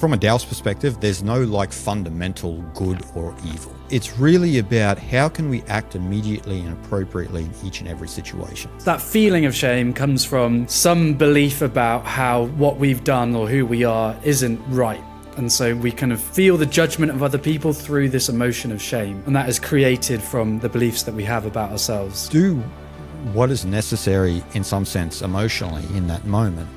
From a Taoist perspective, there's no like fundamental good or evil. It's really about how can we act immediately and appropriately in each and every situation. That feeling of shame comes from some belief about how what we've done or who we are isn't right. And so we kind of feel the judgment of other people through this emotion of shame. And that is created from the beliefs that we have about ourselves. Do what is necessary in some sense emotionally in that moment,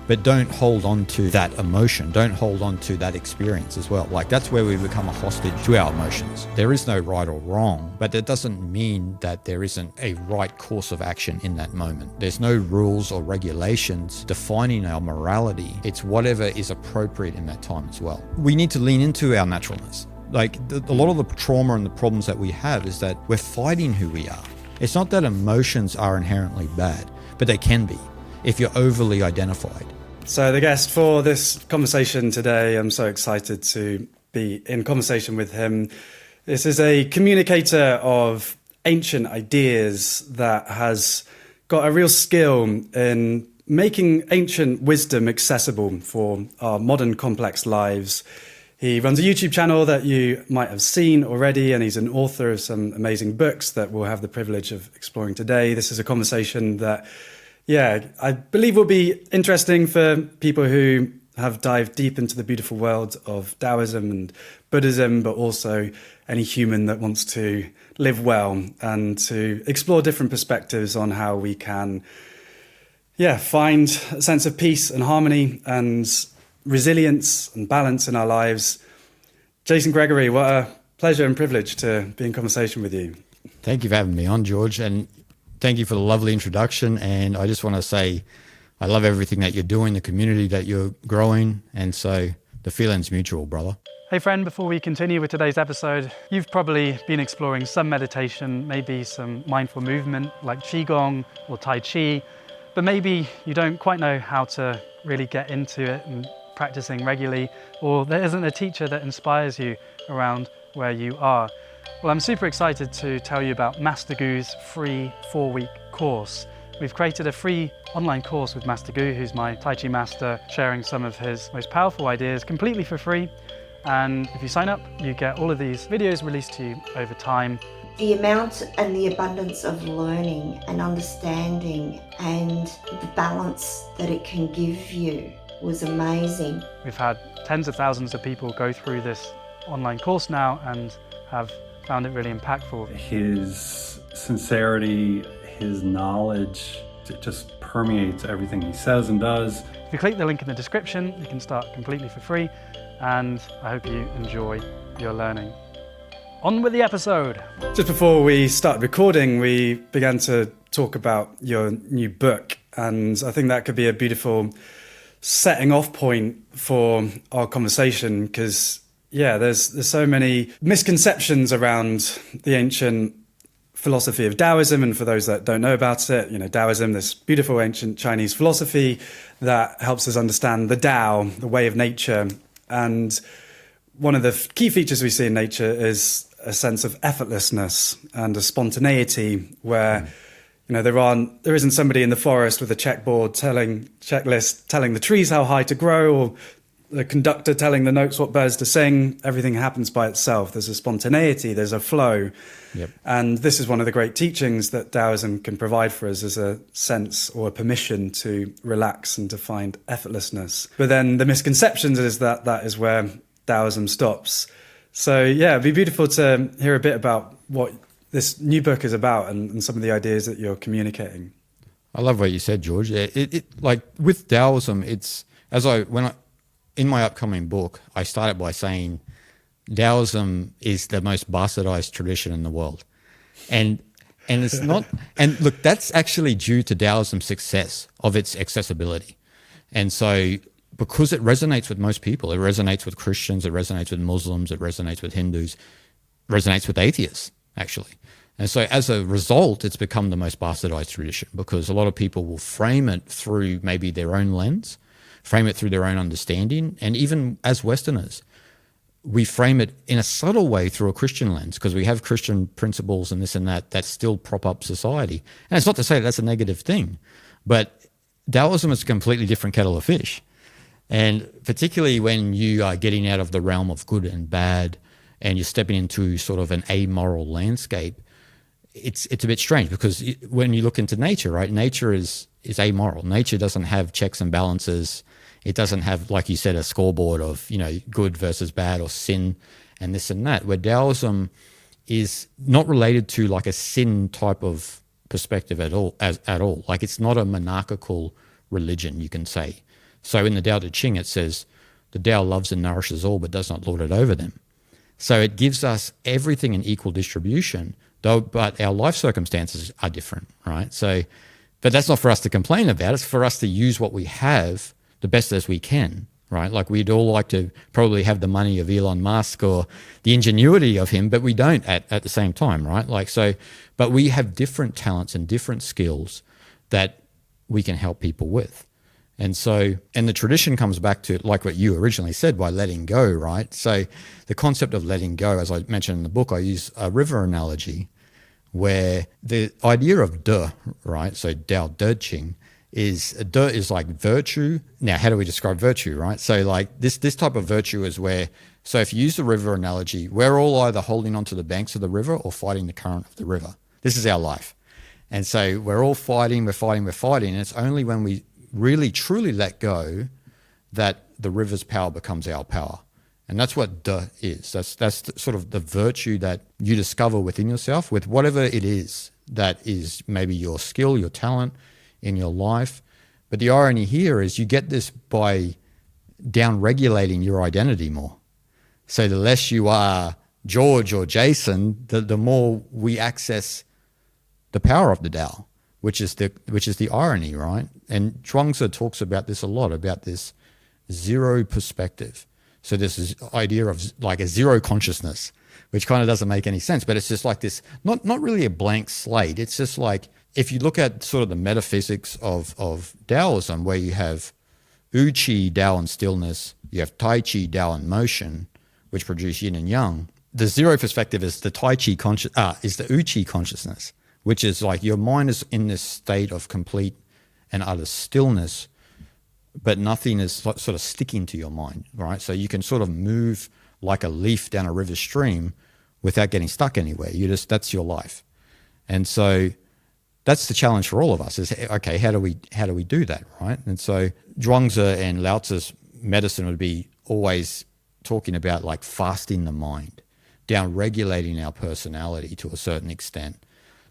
but don't hold on to that emotion. Don't hold on to that experience as well. Like that's where we become a hostage to our emotions. There is no right or wrong, but that doesn't mean that there isn't a right course of action in that moment. There's no rules or regulations defining our morality. It's whatever is appropriate in that time as well. We need to lean into our naturalness. Like a lot of the trauma and the problems that we have is that we're fighting who we are. It's not that emotions are inherently bad, but they can be if you're overly identified. So the guest for this conversation today, I'm so excited to be in conversation with him. This is a communicator of ancient ideas that has got a real skill in making ancient wisdom accessible for our modern complex lives. He runs a YouTube channel that you might have seen already, and he's an author of some amazing books that we'll have the privilege of exploring today. This is a conversation that I believe will be interesting for people who have dived deep into the beautiful world of Taoism and Buddhism, but also any human that wants to live well and to explore different perspectives on how we can, find a sense of peace and harmony and resilience and balance in our lives. Jason Gregory, what a pleasure and privilege to be in conversation with you. Thank you for having me on, George. And thank you for the lovely introduction. And I just want to say I love everything that you're doing, the community that you're growing. And so the feeling's mutual, brother. Hey friend, before we continue with today's episode, you've probably been exploring some meditation, maybe some mindful movement like Qigong or Tai Chi, but maybe you don't quite know how to really get into it and practicing regularly, or there isn't a teacher that inspires you around where you are. Well, I'm super excited to tell you about Master Gu's free 4-week course. We've created a free online course with Master Gu, who's my Tai Chi master, sharing some of his most powerful ideas completely for free. And if you sign up, you get all of these videos released to you over time. The amount and the abundance of learning and understanding and the balance that it can give you was amazing. We've had tens of thousands of people go through this online course now and have found it really impactful. His sincerity, his knowledge, it just permeates everything he says and does. If you click the link in the description, you can start completely for free, and I hope you enjoy your learning. On with the episode. Just before we started recording, we began to talk about your new book, and I think that could be a beautiful setting off point for our conversation, because there's so many misconceptions around the ancient philosophy of Taoism. And for those that don't know about it, Taoism, this beautiful ancient Chinese philosophy that helps us understand the Tao, the way of nature. And one of the key features we see in nature is a sense of effortlessness and a spontaneity where there isn't somebody in the forest with a checklist telling the trees how high to grow, or the conductor telling the notes what birds to sing. Everything happens by itself. There's a spontaneity, there's a flow. Yep. And this is one of the great teachings that Taoism can provide for us, as a sense or a permission to relax and to find effortlessness. But then the misconceptions is that is where Taoism stops. So it'd be beautiful to hear a bit about what this new book is about and some of the ideas that you're communicating. I love what you said, George. It like with Taoism, it's in my upcoming book, I started by saying Taoism is the most bastardized tradition in the world. And it's not, and look, that's actually due to Taoism's success of its accessibility. And so because it resonates with most people, it resonates with Christians, it resonates with Muslims, it resonates with Hindus, it resonates with atheists, actually. And so as a result, it's become the most bastardized tradition, because a lot of people will frame it through maybe their own lens, frame it through their own understanding. And even as Westerners, we frame it in a subtle way through a Christian lens, because we have Christian principles and this and that still prop up society. And it's not to say that's a negative thing, but Taoism is a completely different kettle of fish. And particularly when you are getting out of the realm of good and bad and you're stepping into sort of an amoral landscape, it's a bit strange because when you look into nature, right, nature is amoral. Nature doesn't have checks and balances. It doesn't have, like you said, a scoreboard of, good versus bad or sin and this and that, where Taoism is not related to like a sin type of perspective at all. Like it's not a monarchical religion, you can say. So in the Tao Te Ching, it says, the Tao loves and nourishes all, but does not lord it over them. So it gives us everything in equal distribution, but our life circumstances are different, right? So, but that's not for us to complain about. It's for us to use what we have the best as we can, right? Like we'd all like to probably have the money of Elon Musk or the ingenuity of him, but we don't at the same time, right? Like so, but we have different talents and different skills that we can help people with. And so, and the tradition comes back to like what you originally said by letting go, right? So the concept of letting go, as I mentioned in the book, I use a river analogy where the idea of de, right? So Tao Te Ching is like virtue. Now, how do we describe virtue, right? So like this type of virtue is where, so if you use the river analogy, we're all either holding onto the banks of the river or fighting the current of the river. This is our life. And so we're all fighting. And it's only when we really truly let go that the river's power becomes our power. And that's what de is. That's sort of the virtue that you discover within yourself with whatever it is that is maybe your skill, your talent in your life. But the irony here is you get this by down-regulating your identity more. So the less you are George or Jason, the more we access the power of the Tao, which is the irony, right? And Zhuangzi talks about this a lot, about this zero perspective. So this idea of like a zero consciousness, which kind of doesn't make any sense, but it's just like this, not really a blank slate. It's just like, if you look at sort of the metaphysics of Taoism, where you have Uchi, Tao and stillness, you have Tai Chi, Tao and motion, which produce yin and yang. The zero perspective is the Tai Chi is the Uchi consciousness, which is like your mind is in this state of complete and utter stillness, but nothing is sort of sticking to your mind, right? So you can sort of move like a leaf down a river stream without getting stuck anywhere. That's your life. And so that's the challenge for all of us is, okay, how do we do that, right? And so Zhuangzi and Lao Tzu's medicine would be always talking about like fasting the mind, down regulating our personality to a certain extent.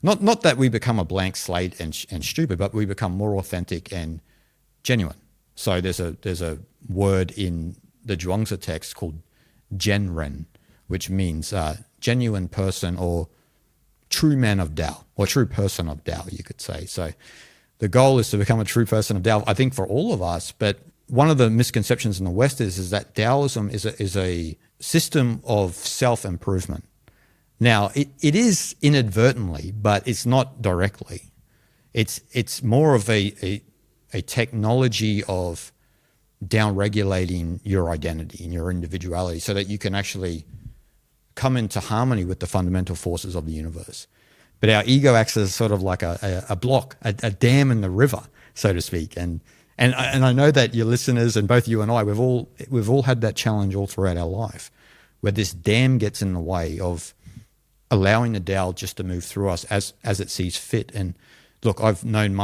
Not that we become a blank slate and stupid, but we become more authentic and genuine. So there's a word in the Zhuangzi text called Genren, which means genuine person or true man of Tao, or true person of Tao, you could say. So the goal is to become a true person of Tao, I think, for all of us. But one of the misconceptions in the West is that Taoism is a system of self-improvement. Now, it is inadvertently, but it's not directly. It's more of a technology of down-regulating your identity and your individuality so that you can actually come into harmony with the fundamental forces of the universe. But our ego acts as sort of like a block, a dam in the river, so to speak. And I know that your listeners and both you and I, we've all had that challenge all throughout our life, where this dam gets in the way of allowing the Tao just to move through us as it sees fit. And look, I've known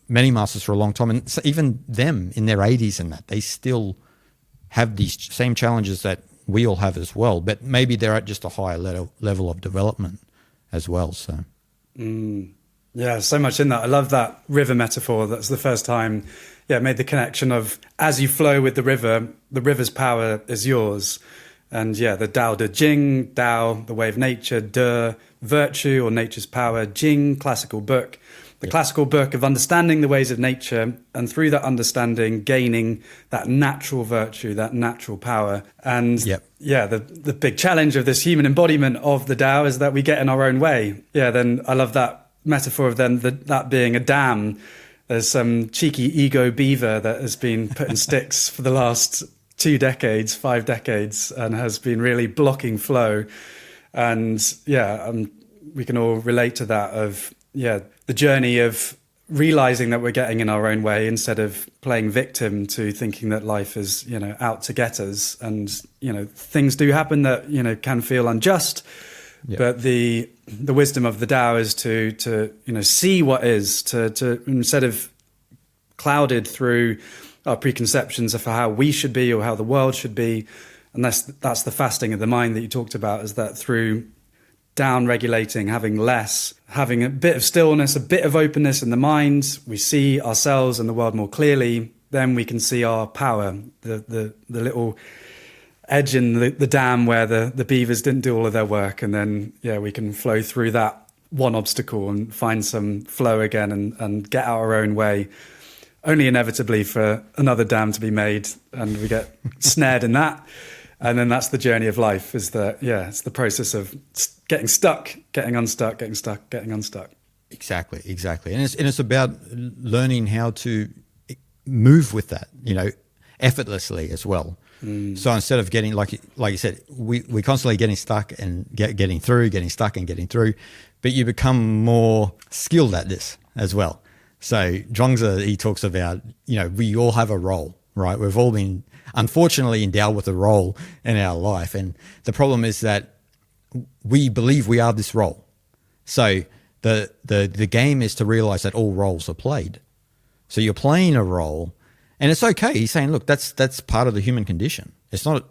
many masters for a long time, and even them in their 80s and that, they still have these same challenges that we all have as well, but maybe they're at just a higher level of development as well. So, yeah, so much in that. I love that river metaphor. That's the first time, I made the connection of as you flow with the river's power is yours. And the Tao Te Ching, Tao, the way of nature, De, virtue or nature's power, Jing, classical book. The classical book of understanding the ways of nature, and through that understanding, gaining that natural virtue, that natural power. And the big challenge of this human embodiment of the Tao is that we get in our own way. Then I love that metaphor of that being a dam. There's some cheeky ego beaver that has been put in sticks for the last 5 decades, and has been really blocking flow. And we can all relate to that of the journey of realizing that we're getting in our own way instead of playing victim to thinking that life is, out to get us. And, things do happen that, can feel unjust. Yeah. But the wisdom of the Tao is to see what is, to instead of clouded through our preconceptions of how we should be or how the world should be. And that's the fasting of the mind that you talked about, is that through down regulating, having less, having a bit of stillness, a bit of openness in the mind, we see ourselves and the world more clearly. Then we can see our power, the little edge in the dam where the beavers didn't do all of their work. And then, we can flow through that one obstacle and find some flow again and get out our own way, only inevitably for another dam to be made. And we get snared in that. And then that's the journey of life, is that, it's the process of getting stuck, getting unstuck, getting stuck, getting unstuck. Exactly. And it's about learning how to move with that, effortlessly as well. So instead of getting, like you said, we're constantly getting stuck and getting stuck and getting through, but you become more skilled at this as well. So Zhuangzi, he talks about, we all have a role, right? We've all been, unfortunately, endowed with a role in our life. And the problem is that we believe we are this role. So the game is to realize that all roles are played. So you're playing a role, and it's okay. He's saying, look, that's part of the human condition. It's not,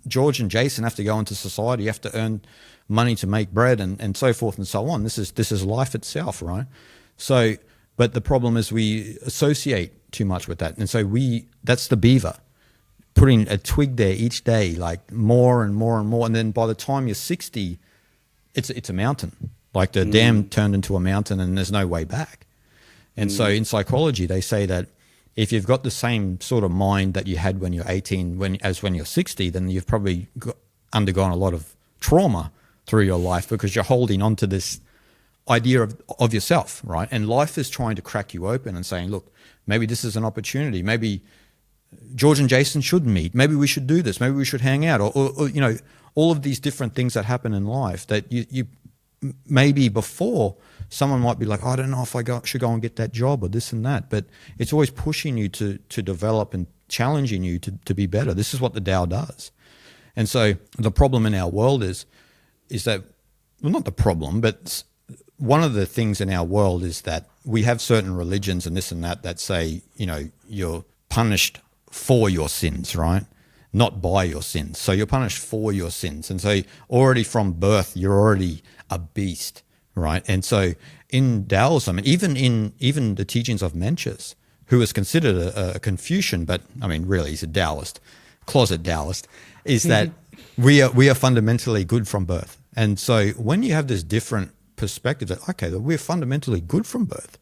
George and Jason have to go into society. You have to earn money to make bread and so forth and so on. This is life itself, right? So, but the problem is we associate too much with that. And so that's the beaver, putting a twig there each day, like more and more and more. And then by the time you're 60, it's a mountain. Like the dam turned into a mountain and there's no way back. And so in psychology, they say that if you've got the same sort of mind that you had when you're 18 as when you're 60, then you've probably undergone a lot of trauma through your life, because you're holding on to this idea of yourself, right? And life is trying to crack you open and saying, look, maybe this is an opportunity. Maybe George and Jason should meet. Maybe we should do this. Maybe we should hang out, or all of these different things that happen in life that you maybe before someone might be like, I don't know if should go and get that job or this and that, but it's always pushing you to develop and challenging you to be better. This is what the Tao does. And so the problem in our world is that, well, not the problem, but one of the things in our world is that we have certain religions and this and that say, you're punished for your sins, right? Not by your sins. So you're punished for your sins. And so already from birth, you're already a beast, right? And so in Taoism, and even the teachings of Mencius, who is considered a Confucian, but I mean, really, he's a Taoist, closet Taoist, is that we are fundamentally good from birth. And so when you have this different perspective that, okay, that we're fundamentally good from birth,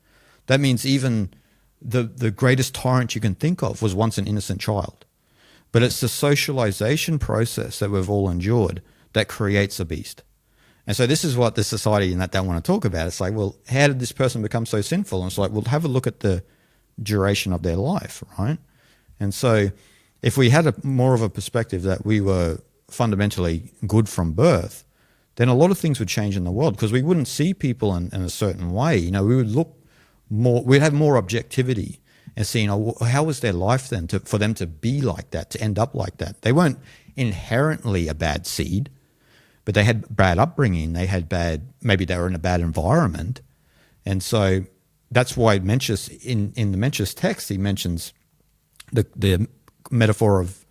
that means even the greatest tyrant you can think of was once an innocent child. But it's the socialization process that we've all endured that creates a beast. And so this is what the society and that they want to talk about. It's like, well, how did this person become so sinful? And it's like, well, have a look at the duration of their life, right? And so if we had more of a perspective that we were fundamentally good from birth, then a lot of things would change in the world, because we wouldn't see people in a certain way. We would look more, we'd have more objectivity and seeing, how was their life then for them to be like that, to end up like that? They weren't inherently a bad seed, but they had bad upbringing. Maybe they were in a bad environment. And so that's why Mencius, in the Mencius text, he mentions the metaphor of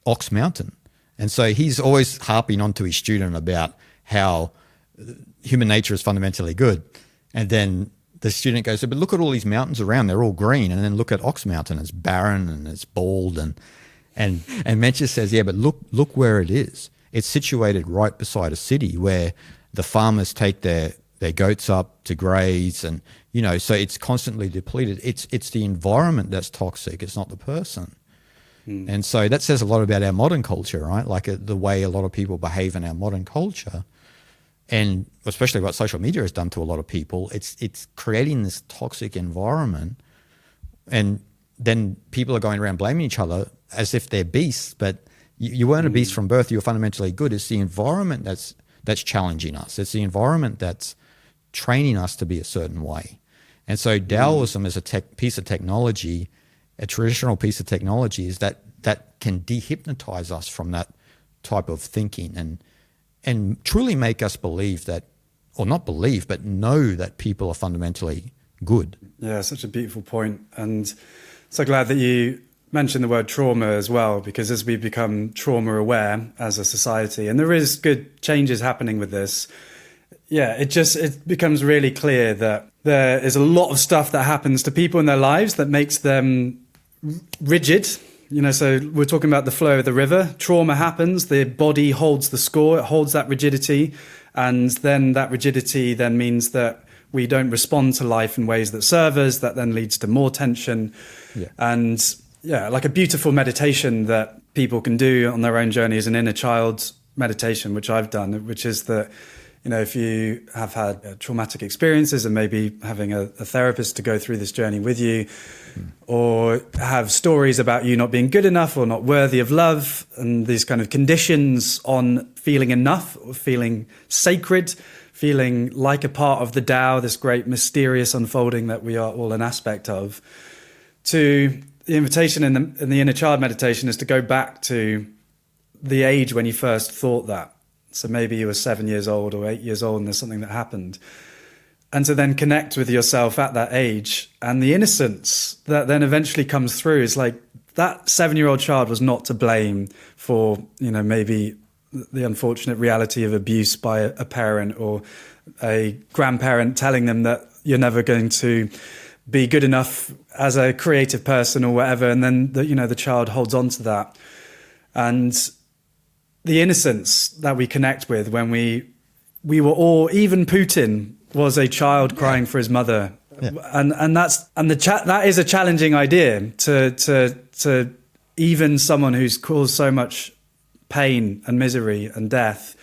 Ox Mountain. And so he's always harping onto his student about how human nature is fundamentally good. And then the student goes, but look at all these mountains around, they're all green. And then look at Ox Mountain, it's barren and it's bald. And Mencius says, yeah, but look where it is. It's situated right beside a city where the farmers take their goats up to graze, and so it's constantly depleted. It's the environment that's toxic, it's not the person. And so that says a lot about our modern culture, right? Like the way a lot of people behave in our modern culture, and especially what social media has done to a lot of people. It's creating this toxic environment, and then people are going around blaming each other as if they're beasts, but you weren't a beast from birth. You were fundamentally good. It's the environment that's challenging us. It's the environment that's training us to be a certain way. And so Taoism is a piece of technology, a traditional piece of technology, is that can dehypnotize us from that type of thinking and truly make us believe that, or not believe, but know that people are fundamentally good. Yeah, such a beautiful point. And so glad that you mentioned the word trauma as well, because as we become trauma aware as a society, and there is good changes happening with this, it becomes really clear that there is a lot of stuff that happens to people in their lives that makes them rigid. So we're talking about the flow of the river. Trauma happens, the body holds the score, it holds that rigidity, and then that rigidity then means that we don't respond to life in ways that serve us, that then leads to more tension. Yeah. And like a beautiful meditation that people can do on their own journey is an inner child meditation, which I've done, which is that, if you have had traumatic experiences and maybe having a therapist to go through this journey with you, or have stories about you not being good enough or not worthy of love, and these kind of conditions on feeling enough, or feeling sacred, feeling like a part of the Tao, this great mysterious unfolding that we are all an aspect of, to the invitation in the inner child meditation is to go back to the age when you first thought that. So maybe you were 7 years old or 8 years old and there's something that happened. And to then connect with yourself at that age, and the innocence that then eventually comes through is like, that 7-year-old child was not to blame for, maybe the unfortunate reality of abuse by a parent or a grandparent telling them that you're never going to be good enough as a creative person or whatever. And then the child holds on to that. And the innocence that we connect with when we were all, even Putin was a child crying for his mother. Yeah. And that is a challenging idea to even someone who's caused so much pain and misery and death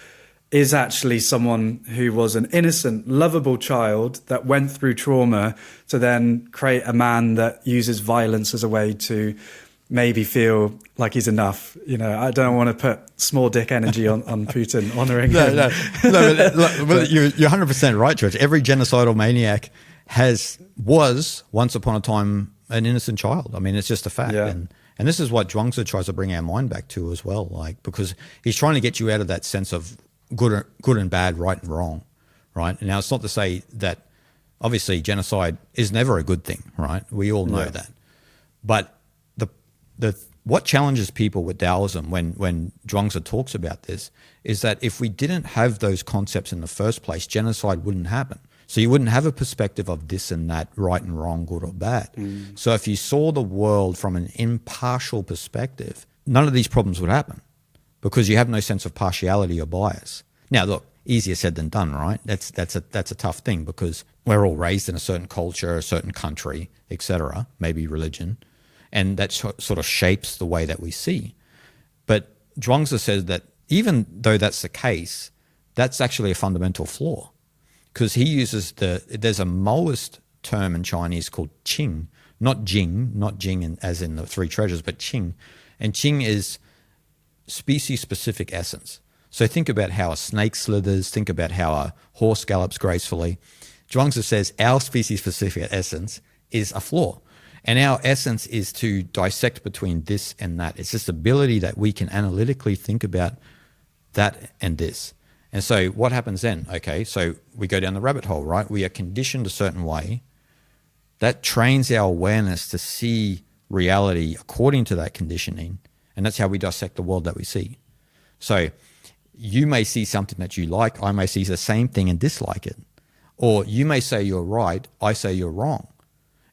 is actually someone who was an innocent, lovable child that went through trauma to then create a man that uses violence as a way to maybe feel like he's enough. I don't want to put small dick energy on Putin, honouring him. But you're 100% right, George. Every genocidal maniac was once upon a time an innocent child. I mean, it's just a fact. Yeah. And this is what Zhuangzi tries to bring our mind back to as well, because he's trying to get you out of that sense of good and bad, right and wrong, right? Now, it's not to say that obviously genocide is never a good thing, right? We all know that. But what challenges people with Taoism when Zhuangzi talks about this is that if we didn't have those concepts in the first place, genocide wouldn't happen. So you wouldn't have a perspective of this and that, right and wrong, good or bad. So if you saw the world from an impartial perspective, none of these problems would happen because you have no sense of partiality or bias. Now, look, easier said than done, right? That's a tough thing because we're all raised in a certain culture, a certain country, etc., maybe religion. And that sort of shapes the way that we see. But Zhuangzi says that even though that's the case, that's actually a fundamental flaw because he uses there's a Maoist term in Chinese called qing, not jing as in the three treasures, but qing. And qing is species-specific essence. So think about how a snake slithers, think about how a horse gallops gracefully. Zhuangzi says our species-specific essence is a flaw. And our essence is to dissect between this and that. It's this ability that we can analytically think about that and this. And so what happens then? Okay, so we go down the rabbit hole, right? We are conditioned a certain way. That trains our awareness to see reality according to that conditioning. And that's how we dissect the world that we see. So you may see something that you like. I may see the same thing and dislike it. Or you may say you're right. I say you're wrong.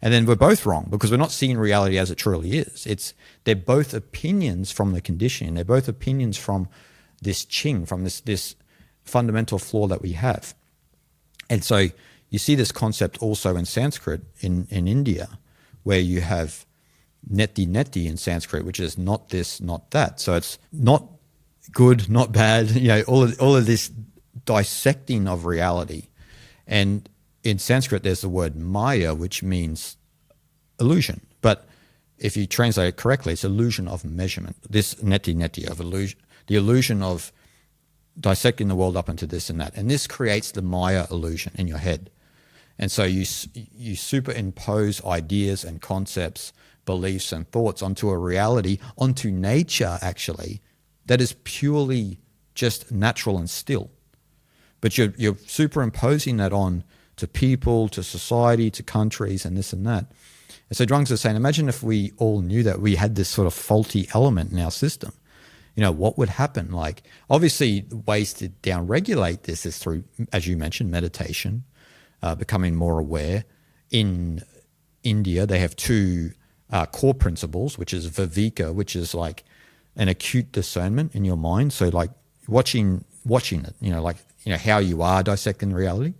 And then we're both wrong because we're not seeing reality as it truly is. They're both opinions from the conditioning. They're both opinions from this qing, from this fundamental flaw that we have. And so you see this concept also in Sanskrit in India, where you have neti in Sanskrit, which is not this, not that. So it's not good, not bad, all of this dissecting of reality. And in Sanskrit, there's the word maya, which means illusion. But if you translate it correctly, it's illusion of measurement. This neti of illusion, the illusion of dissecting the world up into this and that. And this creates the maya illusion in your head. And so you superimpose ideas and concepts, beliefs and thoughts onto a reality, onto nature actually, that is purely just natural and still. But you're superimposing that on to people, to society, to countries, and this and that. And so Drungs is saying, imagine if we all knew that we had this sort of faulty element in our system. You know, what would happen? Like, obviously, ways to down-regulate this is through, as you mentioned, meditation, becoming more aware. In India, they have two core principles, which is viveka, which is like an acute discernment in your mind. So like watching it, how you are dissecting reality,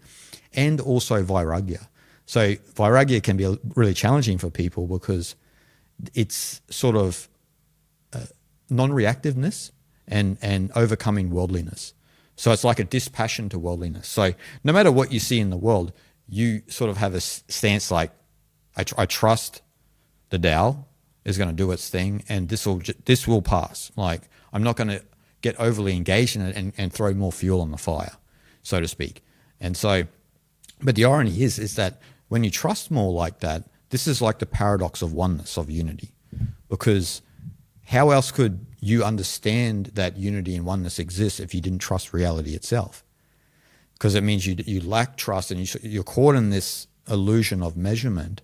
and also vairagya. So vairagya can be really challenging for people because it's sort of non-reactiveness and overcoming worldliness. So it's like a dispassion to worldliness. So no matter what you see in the world, you sort of have a stance like, I trust the Tao is going to do its thing, and this will pass. Like, I'm not going to get overly engaged in it and throw more fuel on the fire, so to speak. And so, but the irony is that when you trust more like that, this is like the paradox of oneness, of unity, because how else could you understand that unity and oneness exists if you didn't trust reality itself? Because it means you lack trust, and you're caught in this illusion of measurement.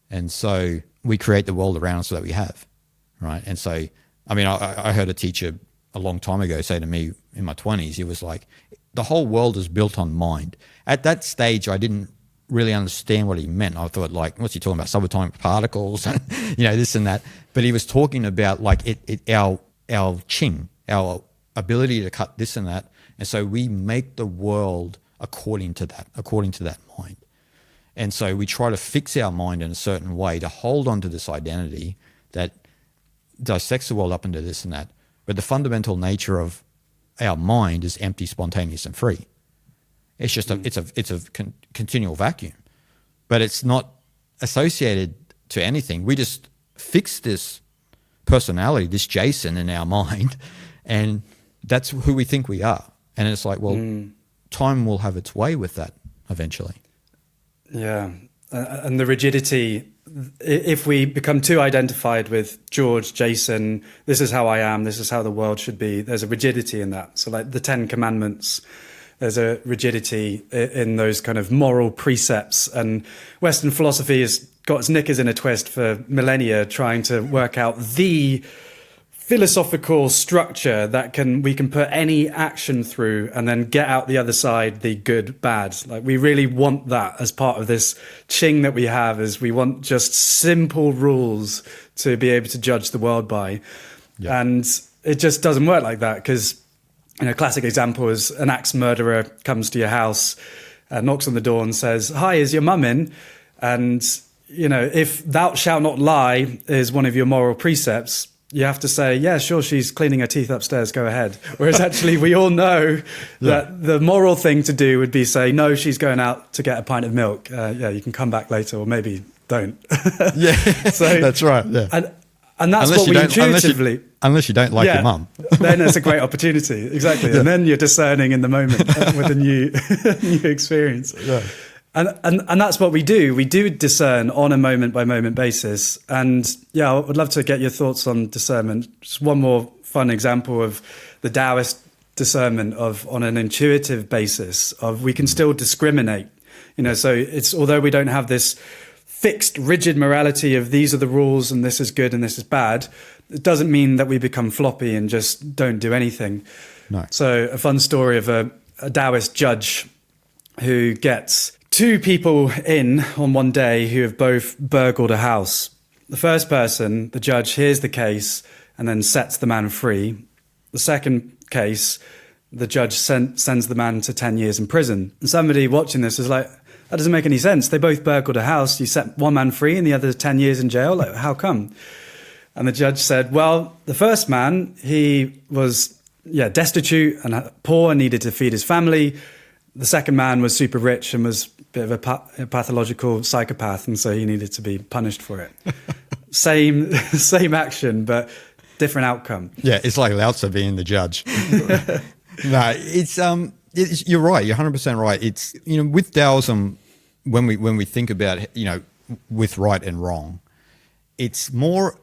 And so we create the world around us that we have, right? And so, I mean, I heard a teacher a long time ago say to me in my 20s, he was like, the whole world is built on mind. At that stage, I didn't really understand what he meant. I thought, like, what's he talking about? Subatomic particles and, this and that. But he was talking about like our qing, our ability to cut this and that. And so we make the world according to that mind. And so we try to fix our mind in a certain way to hold on to this identity that dissects the world up into this and that. But the fundamental nature of our mind is empty, spontaneous, and free. It's just it's a continual vacuum, but it's not associated to anything. We just fix this personality, this Jason in our mind, and that's who we think we are. And it's like, well, time will have its way with that eventually. Yeah. And the rigidity, if we become too identified with George, Jason, this is how I am, this is how the world should be, there's a rigidity in that. So like the 10 Commandments, there's a rigidity in those kind of moral precepts. And Western philosophy has got its knickers in a twist for millennia, trying to work out the philosophical structure that we can put any action through and then get out the other side the good, bad. Like, we really want that as part of this qing that we have, is we want just simple rules to be able to judge the world by. Yeah. And it just doesn't work like that, because a classic example is an axe murderer comes to your house, knocks on the door and says, "Hi, is your mum in?" And, if "thou shalt not lie" is one of your moral precepts, you have to say, "Yeah, sure, she's cleaning her teeth upstairs, go ahead." Whereas actually we all know that the moral thing to do would be say, "No, she's going out to get a pint of milk. You can come back later, or maybe don't." Yeah, so that's right. Yeah. And that's what we intuitively... Unless you don't like your mum. Then it's a great opportunity. Exactly. Yeah. And then you're discerning in the moment with a new experience. Yeah. And that's what we do. We do discern on a moment-by-moment basis. And yeah, I would love to get your thoughts on discernment. Just one more fun example of the Taoist discernment on an intuitive basis of we can still discriminate. So it's, although we don't have this fixed, rigid morality of these are the rules and this is good and this is bad, it doesn't mean that we become floppy and just don't do anything. No. So a fun story of a Taoist judge who gets two people in on one day who have both burgled a house. The first person, the judge, hears the case and then sets the man free. The second case, the judge sends the man to 10 years in prison. And somebody watching this is like, that doesn't make any sense. They both burgled a house. You set one man free and the other 10 years in jail. Like, how come? And the judge said, well, the first man, he was destitute and poor and needed to feed his family. The second man was super rich and was a bit of a pathological psychopath, and so he needed to be punished for it. Same action, but different outcome. Yeah, it's like Lao Tzu being the judge. No, you're right. You're 100% right. It's, with Taoism, when we think about, with right and wrong, it's more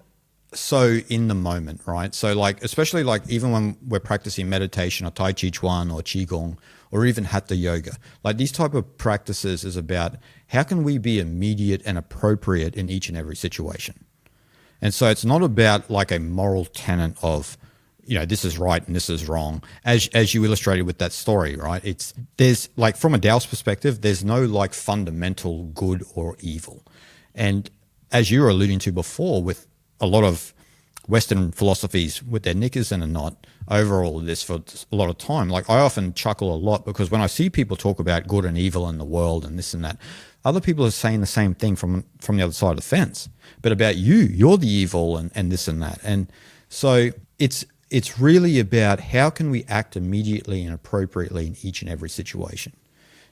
so in the moment, right? So like, especially like even when we're practicing meditation or Tai Chi Chuan or Qigong or even Hatha Yoga, like these type of practices is about how can we be immediate and appropriate in each and every situation. And so it's not about like a moral tenet of, this is right and this is wrong, as you illustrated with that story, right? There's like, from a Taoist perspective, there's no like fundamental good or evil. And as you were alluding to before, with a lot of Western philosophies with their knickers in a knot over all of this for a lot of time, like I often chuckle a lot because when I see people talk about good and evil in the world and this and that, other people are saying the same thing from the other side of the fence, but about you're the evil and this and that. And so it's really about how can we act immediately and appropriately in each and every situation.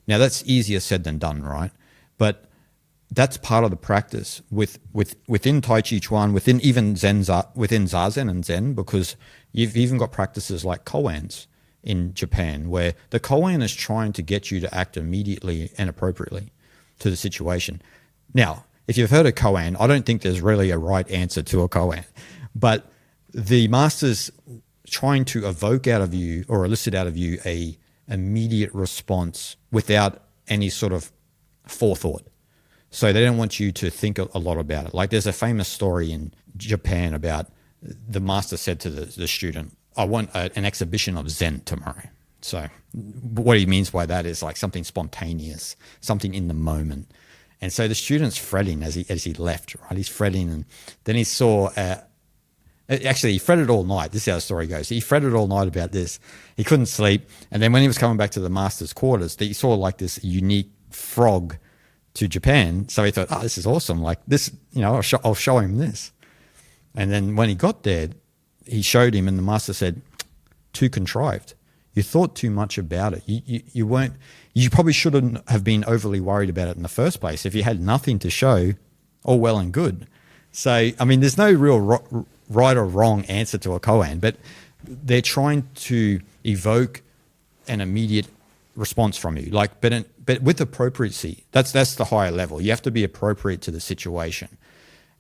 Now that's easier said than done, right? But that's part of the practice within Tai Chi Chuan, within even within Zazen and Zen, because you've even got practices like koans in Japan, where the koan is trying to get you to act immediately and appropriately to the situation. Now, if you've heard of koan, I don't think there's really a right answer to a koan, but the master's trying to evoke out of you or elicit out of you a immediate response without any sort of forethought. So they don't want you to think a lot about it. Like there's a famous story in Japan about the master said to the student, I want an exhibition of Zen tomorrow. So what he means by that is like something spontaneous, something in the moment. And so the student's fretting as he left, right? He's fretting, and then he saw, actually he fretted all night. This is how the story goes. He fretted all night about this. He couldn't sleep. And then when he was coming back to the master's quarters, he saw like this unique frog to Japan. So he thought, this is awesome. Like this, I'll show him this. And then when he got there, he showed him and the master said, too contrived. You thought too much about it. You probably shouldn't have been overly worried about it in the first place. If you had nothing to show, all well and good. So, I mean, there's no real right or wrong answer to a koan, but they're trying to evoke an immediate response from you, but with appropriacy. That's the higher level. You have to be appropriate to the situation.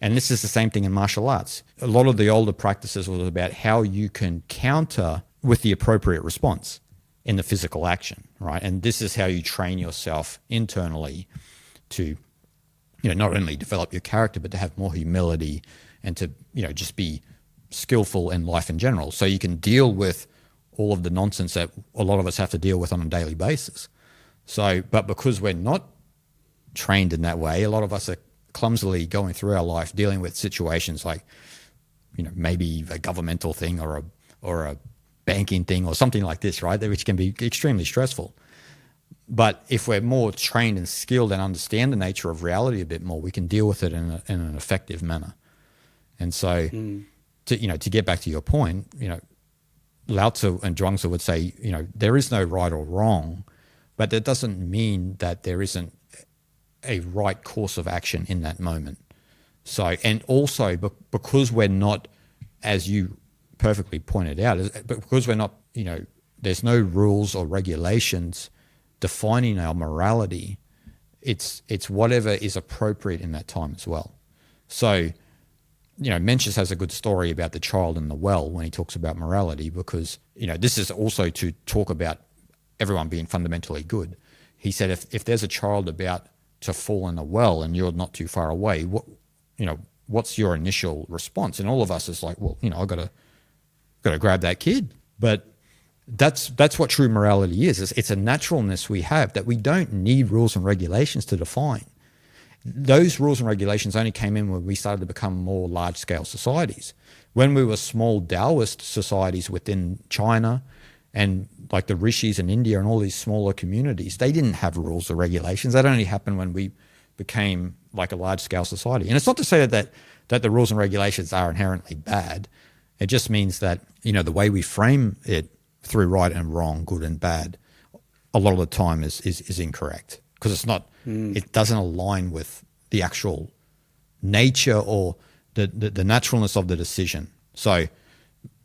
And this is the same thing in martial arts. A lot of the older practices was about how you can counter with the appropriate response in the physical action, right? And this is how you train yourself internally to, not only develop your character, but to have more humility and to, just be skillful in life in general. So you can deal with all of the nonsense that a lot of us have to deal with on a daily basis. So, but because we're not trained in that way, a lot of us are clumsily going through our life dealing with situations like, maybe a governmental thing or a banking thing or something like this, right? Which can be extremely stressful. But if we're more trained and skilled and understand the nature of reality a bit more, we can deal with it in an effective manner. And so, to get back to your point, Lao Tzu and Zhuangzi would say, there is no right or wrong, but that doesn't mean that there isn't a right course of action in that moment. So, and also because we're not, as you perfectly pointed out, because we're not, there's no rules or regulations defining our morality, it's whatever is appropriate in that time as well. So, Mencius has a good story about the child in the well when he talks about morality, because, this is also to talk about everyone being fundamentally good. He said, if there's a child about to fall in a well and you're not too far away, what's your initial response? And all of us is like, well, I got to grab that kid. But that's what true morality is. It's a naturalness we have that we don't need rules and regulations to define. Those rules and regulations only came in when we started to become more large-scale societies. When we were small Taoist societies within China and like the rishis in India and all these smaller communities, they didn't have rules or regulations. That only happened when we became like a large-scale society. And it's not to say that the rules and regulations are inherently bad. It just means that, the way we frame it through right and wrong, good and bad, a lot of the time is incorrect, because it's not, it doesn't align with the actual nature or the naturalness of the decision. So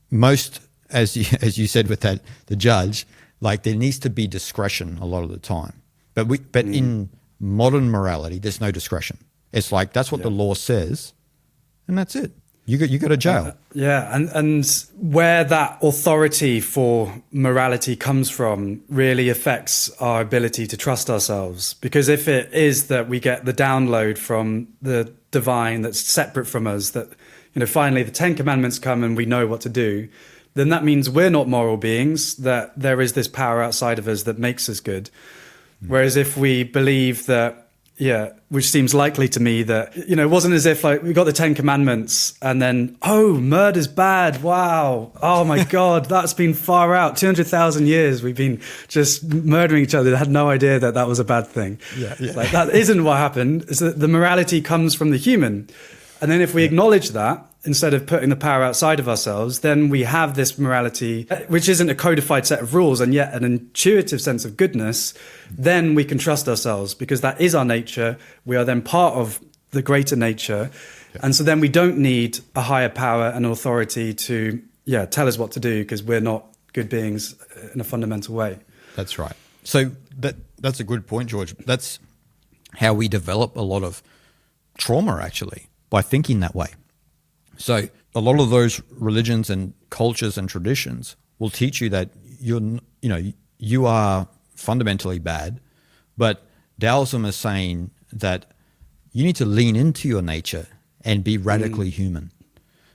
most, as you said with the judge, like there needs to be discretion a lot of the time. But in modern morality, there's no discretion. It's like, that's what the law says, and that's it. You go to jail. And where that authority for morality comes from really affects our ability to trust ourselves. Because if it is that we get the download from the divine that's separate from us, that, you know, finally the 10 Commandments come and we know what to do, then that means we're not moral beings, that there is this power outside of us that makes us good. Whereas if we believe that, which seems likely to me, that, you know, it wasn't as if like we got the 10 Commandments and then, oh, murder's bad. Wow. Oh my God, that's been far out. 200,000 years we've been just murdering each other. I had no idea that that was a bad thing. Like, that isn't what happened. Is that the morality comes from the human. And then if we acknowledge that, instead of putting the power outside of ourselves, then we have this morality, which isn't a codified set of rules and yet an intuitive sense of goodness. Then we can trust ourselves because that is our nature. We are then part of the greater nature. And so then we don't need a higher power and authority to tell us what to do, because we're not good beings in a fundamental way. That's right. So that's a good point, George. That's how we develop a lot of trauma, actually, by thinking that way. So a lot of those religions and cultures and traditions will teach you that you are fundamentally bad, but Taoism is saying that you need to lean into your nature and be radically human.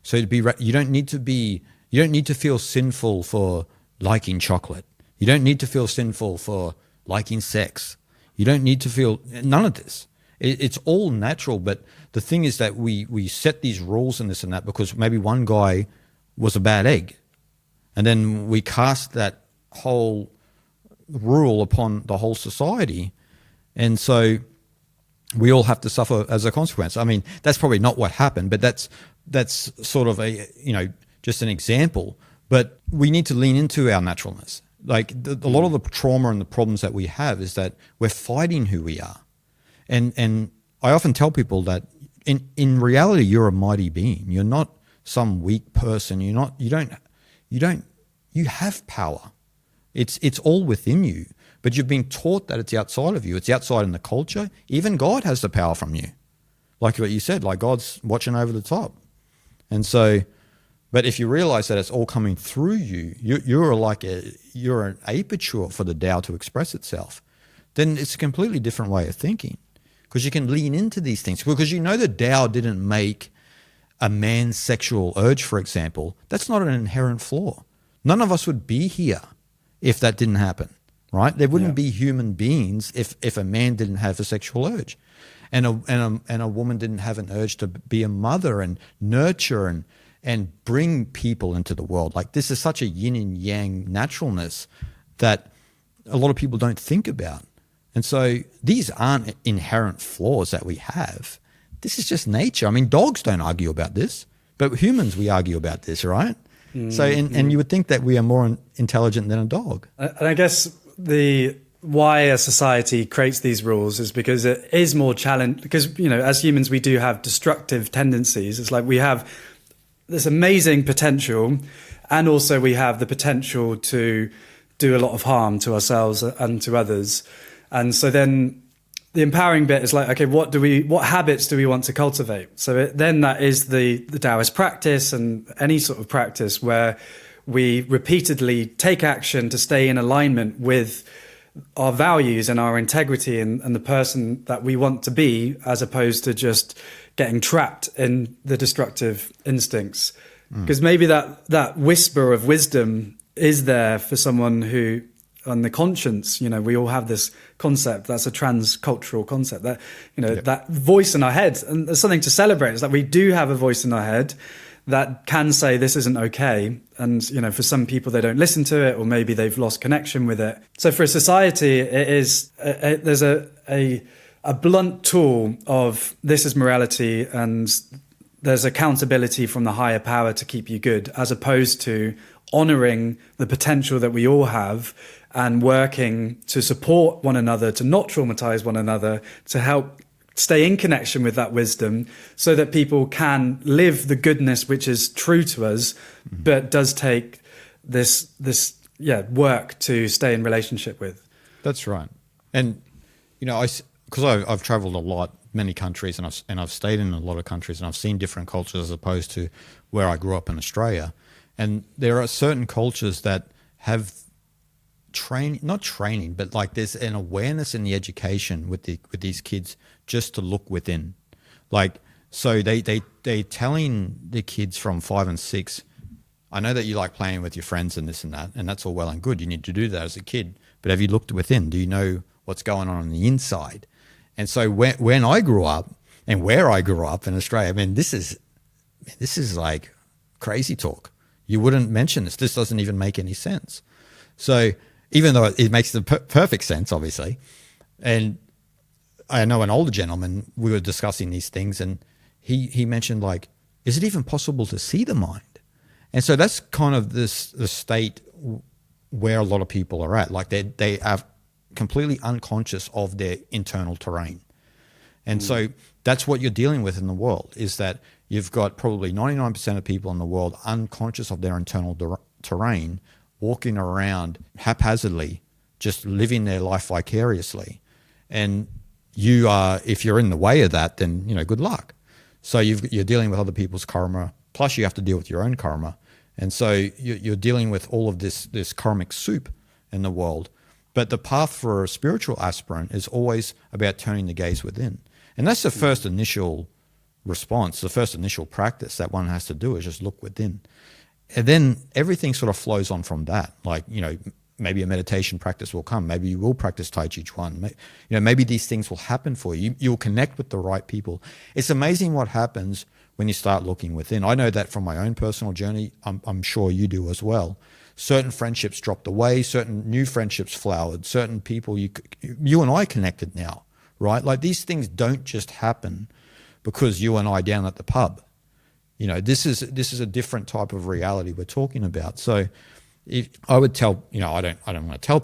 So you don't need to feel sinful for liking chocolate. You don't need to feel sinful for liking sex. You don't need to feel none of this. It's all natural, but the thing is that we set these rules and this and that because maybe one guy was a bad egg, and then we cast that whole rule upon the whole society, and so we all have to suffer as a consequence. I mean, that's probably not what happened, but that's sort of a just an example. But we need to lean into our naturalness. Like a lot of the trauma and the problems that we have is that we're fighting who we are. And I often tell people that in reality, you're a mighty being. You're not some weak person. You have power. It's all within you, but you've been taught that it's outside of you. It's outside in the culture. Even God has the power from you. Like what you said, like God's watching over the top. And so, but if you realize that it's all coming through you, you're an aperture for the Tao to express itself, then it's a completely different way of thinking. Because you can lean into these things. Because the Tao didn't make a man's sexual urge, for example. That's not an inherent flaw. None of us would be here if that didn't happen, right? There wouldn't be human beings if a man didn't have a sexual urge, and a woman didn't have an urge to be a mother and nurture and bring people into the world. Like, this is such a yin and yang naturalness that a lot of people don't think about. And so these aren't inherent flaws that we have. This is just nature. I mean, dogs don't argue about this, but humans, we argue about this, right? So, and you would think that we are more intelligent than a dog. And I guess why a society creates these rules is because it is more challenging. Because, as humans, we do have destructive tendencies. It's like we have this amazing potential, and also we have the potential to do a lot of harm to ourselves and to others. And so then the empowering bit is like, okay, what habits do we want to cultivate? So then that is the Taoist practice, and any sort of practice where we repeatedly take action to stay in alignment with our values and our integrity and the person that we want to be, as opposed to just getting trapped in the destructive instincts. Because maybe that whisper of wisdom is there for someone who, on the conscience, we all have this concept that's a transcultural concept, that that voice in our head, and there's something to celebrate. It's like we do have a voice in our head that can say this isn't okay, and for some people they don't listen to it, or maybe they've lost connection with it. So for a society, it is there's a blunt tool of this is morality, and there's accountability from the higher power to keep you good, as opposed to honoring the potential that we all have and working to support one another, to not traumatize one another, to help stay in connection with that wisdom, so that people can live the goodness which is true to us, but does take this work to stay in relationship with. That's right. And, because I've traveled a lot, many countries, and I've stayed in a lot of countries, and I've seen different cultures as opposed to where I grew up in Australia. And there are certain cultures that have not training, but like there's an awareness in the education with these kids just to look within. Like, so they're telling the kids from 5 and 6, I know that you like playing with your friends and this and that, and that's all well and good. You need to do that as a kid. But have you looked within? Do you know what's going on the inside? And so when I grew up and where I grew up in Australia, I mean, this is like crazy talk. You wouldn't mention this. This doesn't even make any sense. So even though it makes the perfect sense, obviously, and I know an older gentleman, we were discussing these things, and he mentioned, like, is it even possible to see the mind? And so that's kind of the state where a lot of people are at. Like they are completely unconscious of their internal terrain. And so that's what you're dealing with in the world, is that you've got probably 99% of people in the world unconscious of their internal terrain, walking around haphazardly, just living their life vicariously. And you are, if you're in the way of that, then, you know, good luck. So you're dealing with other people's karma, plus you have to deal with your own karma. And so you're dealing with all of this karmic soup in the world. But the path for a spiritual aspirant is always about turning the gaze within. And that's the first initial response, the first initial practice that one has to do, is just look within. And then everything sort of flows on from that. Like, you know, maybe a meditation practice will come. Maybe you will practice Tai Chi Chuan. You know, maybe these things will happen for you. You'll connect with the right people. It's amazing what happens when you start looking within. I know that from my own personal journey. I'm sure you do as well. Certain friendships dropped away. Certain new friendships flowered. Certain people you and I connected now, right? Like, these things don't just happen because you and I down at the pub. You know, this is a different type of reality we're talking about. So, if I would tell, you know, I don't want to tell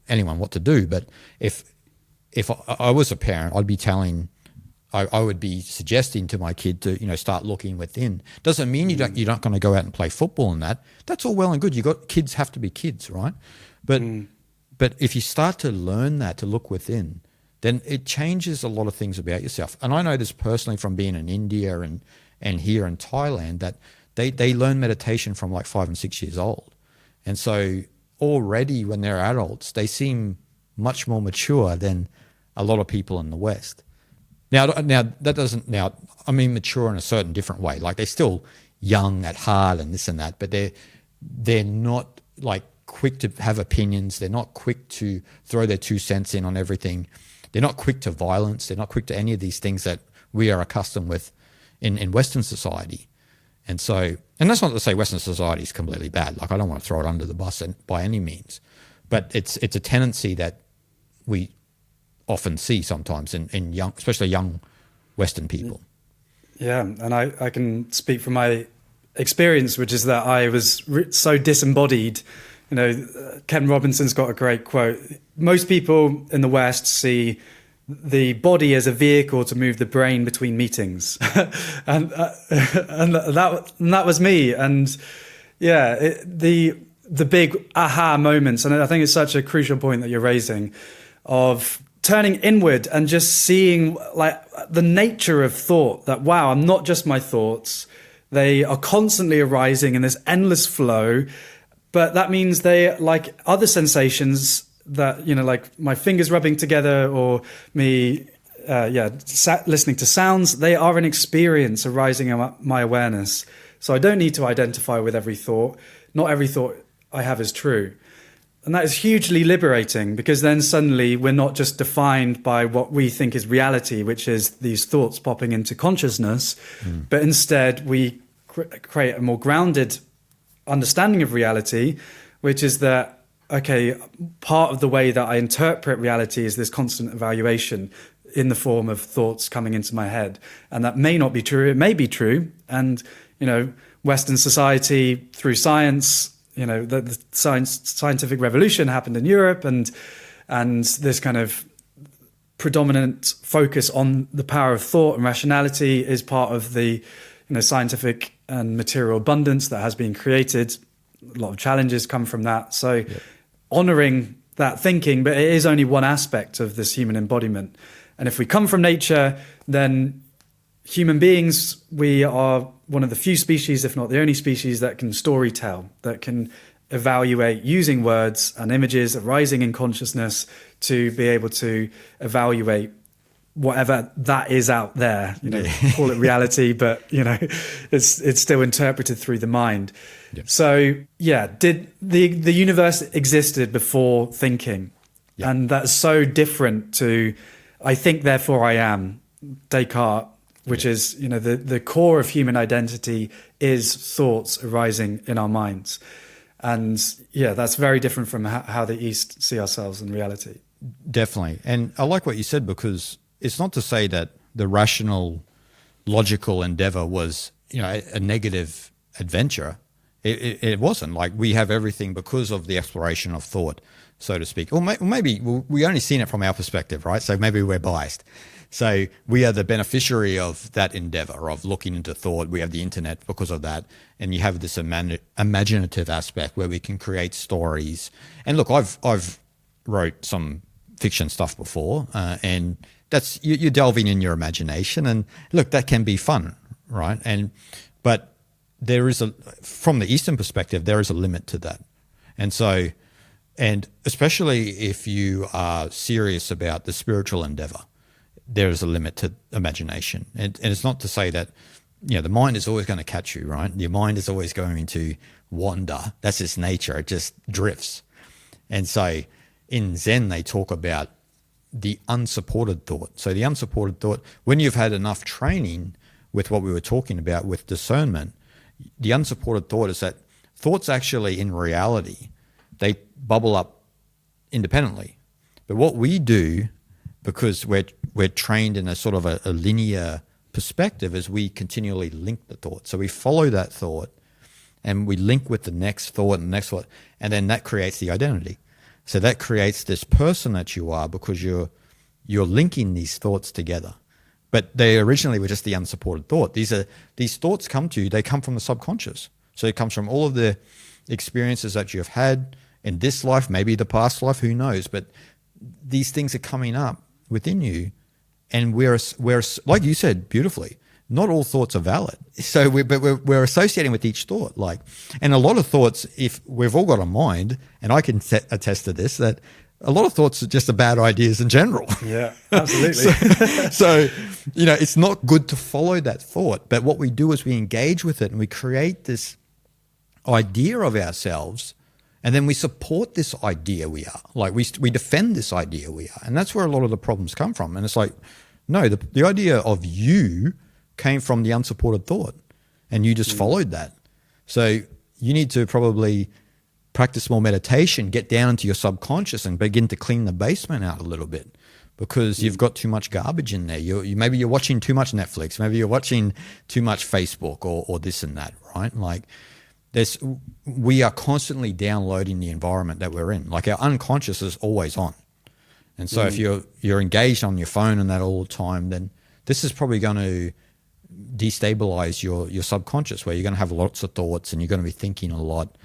anyone what to do, but if I was a parent, I'd be telling. I would be suggesting to my kid to, you know, start looking within. Doesn't mean you're not going to go out and play football and that. That's all well and good. Kids have to be kids, right? But if you start to learn that, to look within, then it changes a lot of things about yourself. And I know this personally from being in India and here in Thailand, that they learn meditation from like 5 and 6 years old. And so already when they're adults, they seem much more mature than a lot of people in the West. Now that doesn't, I mean mature in a certain different way. Like, they're still young at heart and this and that, but they're not like quick to have opinions. They're not quick to throw their 2 cents in on everything. They're not quick to violence. They're not quick to any of these things that we are accustomed with in Western society. And so, and that's not to say Western society is completely bad. Like, I don't want to throw it under the bus by any means, but it's a tendency that we often see sometimes in young, especially young Western people. Yeah, and I can speak from my experience, which is that I was so disembodied. You know, Ken Robinson's got a great quote. Most people in the West see the body as a vehicle to move the brain between meetings, and that was me. And yeah, the big aha moments, and I think it's such a crucial point that you're raising, of turning inward and just seeing like the nature of thought, that, wow, I'm not just my thoughts. They are constantly arising in this endless flow, but that means they, like other sensations that, you know, like my fingers rubbing together or me, listening to sounds, they are an experience arising in my awareness. So I don't need to identify with every thought. Not every thought I have is true. And that is hugely liberating, because then suddenly we're not just defined by what we think is reality, which is these thoughts popping into consciousness, but instead we create a more grounded understanding of reality, which is that, okay, part of the way that I interpret reality is this constant evaluation in the form of thoughts coming into my head. And that may not be true. It may be true. And, you know, Western society, through science, you know, the scientific revolution happened in Europe, and this kind of predominant focus on the power of thought and rationality is part of the, you know, scientific and material abundance that has been created. A lot of challenges come from that. So honoring that thinking, but it is only one aspect of this human embodiment. And if we come from nature, then human beings, we are one of the few species, if not the only species, that can story tell, that can evaluate using words and images arising in consciousness to be able to evaluate whatever that is out there, call it reality, but it's still interpreted through the mind. Yeah. So did the universe existed before thinking? Yeah. And that's so different to I think therefore I am, Descartes, which is the core of human identity is thoughts arising in our minds. And that's very different from how the East see ourselves in reality. Definitely. And I like what you said, because it's not to say that the rational, logical endeavor was, a negative adventure. It wasn't. Like, we have everything because of the exploration of thought, so to speak. Or maybe we only seen it from our perspective, right? So maybe we're biased. So we are the beneficiary of that endeavor of looking into thought. We have the internet because of that. And you have this imaginative aspect where we can create stories. And look, I've wrote some fiction stuff before, and that's you're delving in your imagination, and look, that can be fun, right? But there is from the Eastern perspective, there is a limit to that. And especially if you are serious about the spiritual endeavor, there is a limit to imagination. And it's not to say that, the mind is always going to catch you, right? Your mind is always going to wander. That's its nature. It just drifts. And so in Zen, they talk about the unsupported thought. So the unsupported thought, when you've had enough training with what we were talking about with discernment, the unsupported thought is that thoughts actually in reality, they bubble up independently. But what we do, because we're trained in a sort of a linear perspective, is we continually link the thought. So we follow that thought and we link with the next thought and the next thought, and then that creates the identity. So that creates this person that you are, because you're linking these thoughts together. But they originally were just the unsupported thought. These thoughts come to you, they come from the subconscious. So it comes from all of the experiences that you've had in this life, maybe the past life, who knows? But these things are coming up within you, and we're like you said beautifully, not all thoughts are valid. So we're associating with each thought, and a lot of thoughts, if we've all got a mind, and I can attest to this, that a lot of thoughts are just bad ideas in general. Yeah, absolutely. so it's not good to follow that thought, but what we do is we engage with it and we create this idea of ourselves. And then we support this idea we are. Like we defend this idea we are. And that's where a lot of the problems come from. And it's like, no, the idea of you came from the unsupported thought, and you just followed that. So you need to probably practice more meditation, get down into your subconscious and begin to clean the basement out a little bit, because you've got too much garbage in there. Maybe you're watching too much Netflix. Maybe you're watching too much Facebook or this and that, right? Like, we are constantly downloading the environment that we're in. Like, our unconscious is always on. And so if you're engaged on your phone and that all the time, then this is probably going to destabilize your subconscious, where you're going to have lots of thoughts and you're going to be thinking a lot.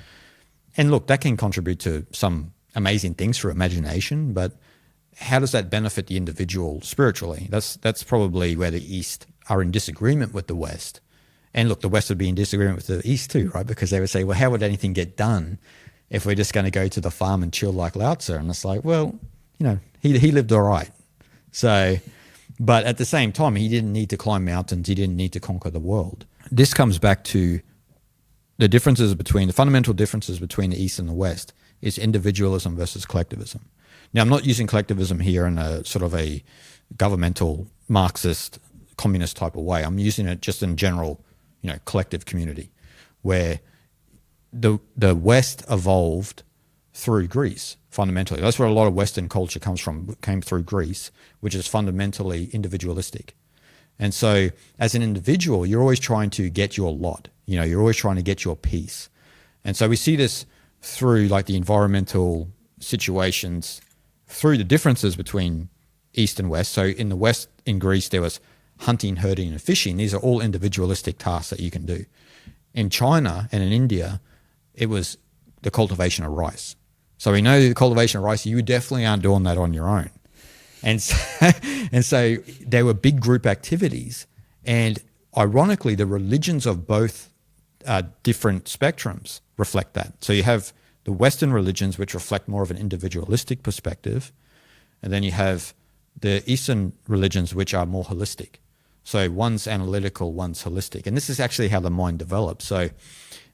And look, that can contribute to some amazing things through imagination, but how does that benefit the individual spiritually? That's probably where the East are in disagreement with the West. And look, the West would be in disagreement with the East too, right? Because they would say, well, how would anything get done if we're just going to go to the farm and chill like Lao Tzu? And it's like, well, he lived all right. So, but at the same time, he didn't need to climb mountains. He didn't need to conquer the world. This comes back to the fundamental differences between the East and the West is individualism versus collectivism. Now, I'm not using collectivism here in a sort of a governmental Marxist communist type of way. I'm using it just in general, collective community, where the West evolved through Greece fundamentally. That's where a lot of Western culture came through Greece, which is fundamentally individualistic. And so as an individual, you're always trying to get your lot. You're always trying to get your piece. And so we see this through like the environmental situations, through the differences between East and West. So in the West, in Greece, there was hunting, herding, and fishing. These are all individualistic tasks that you can do. In China and in India, it was the cultivation of rice. So we know the cultivation of rice, you definitely aren't doing that on your own. And so, and so they were big group activities. And ironically, the religions of both different spectrums reflect that. So you have the Western religions, which reflect more of an individualistic perspective. And then you have the Eastern religions, which are more holistic. So one's analytical, one's holistic. And this is actually how the mind develops. So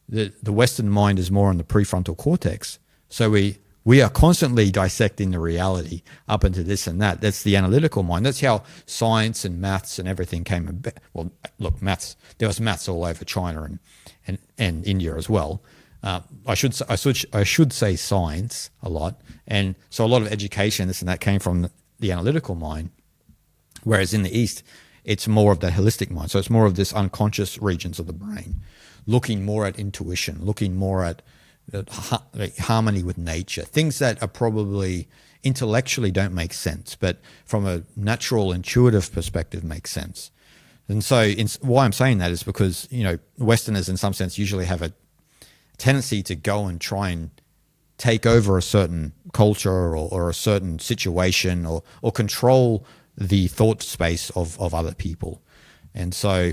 the Western mind is more on the prefrontal cortex. So we are constantly dissecting the reality up into this and that. That's the analytical mind. That's how science and maths and everything came about. Well, look, maths, there was maths all over China and India as well. I should say science a lot. And so a lot of education, this and that came from the analytical mind. Whereas in the East, it's more of that holistic mind. So it's more of this unconscious regions of the brain, looking more at intuition, looking more at harmony with nature, things that are probably intellectually don't make sense, but from a natural, intuitive perspective make sense. And so why I'm saying that is because, Westerners in some sense usually have a tendency to go and try and take over a certain culture or a certain situation or control the thought space of other people. And so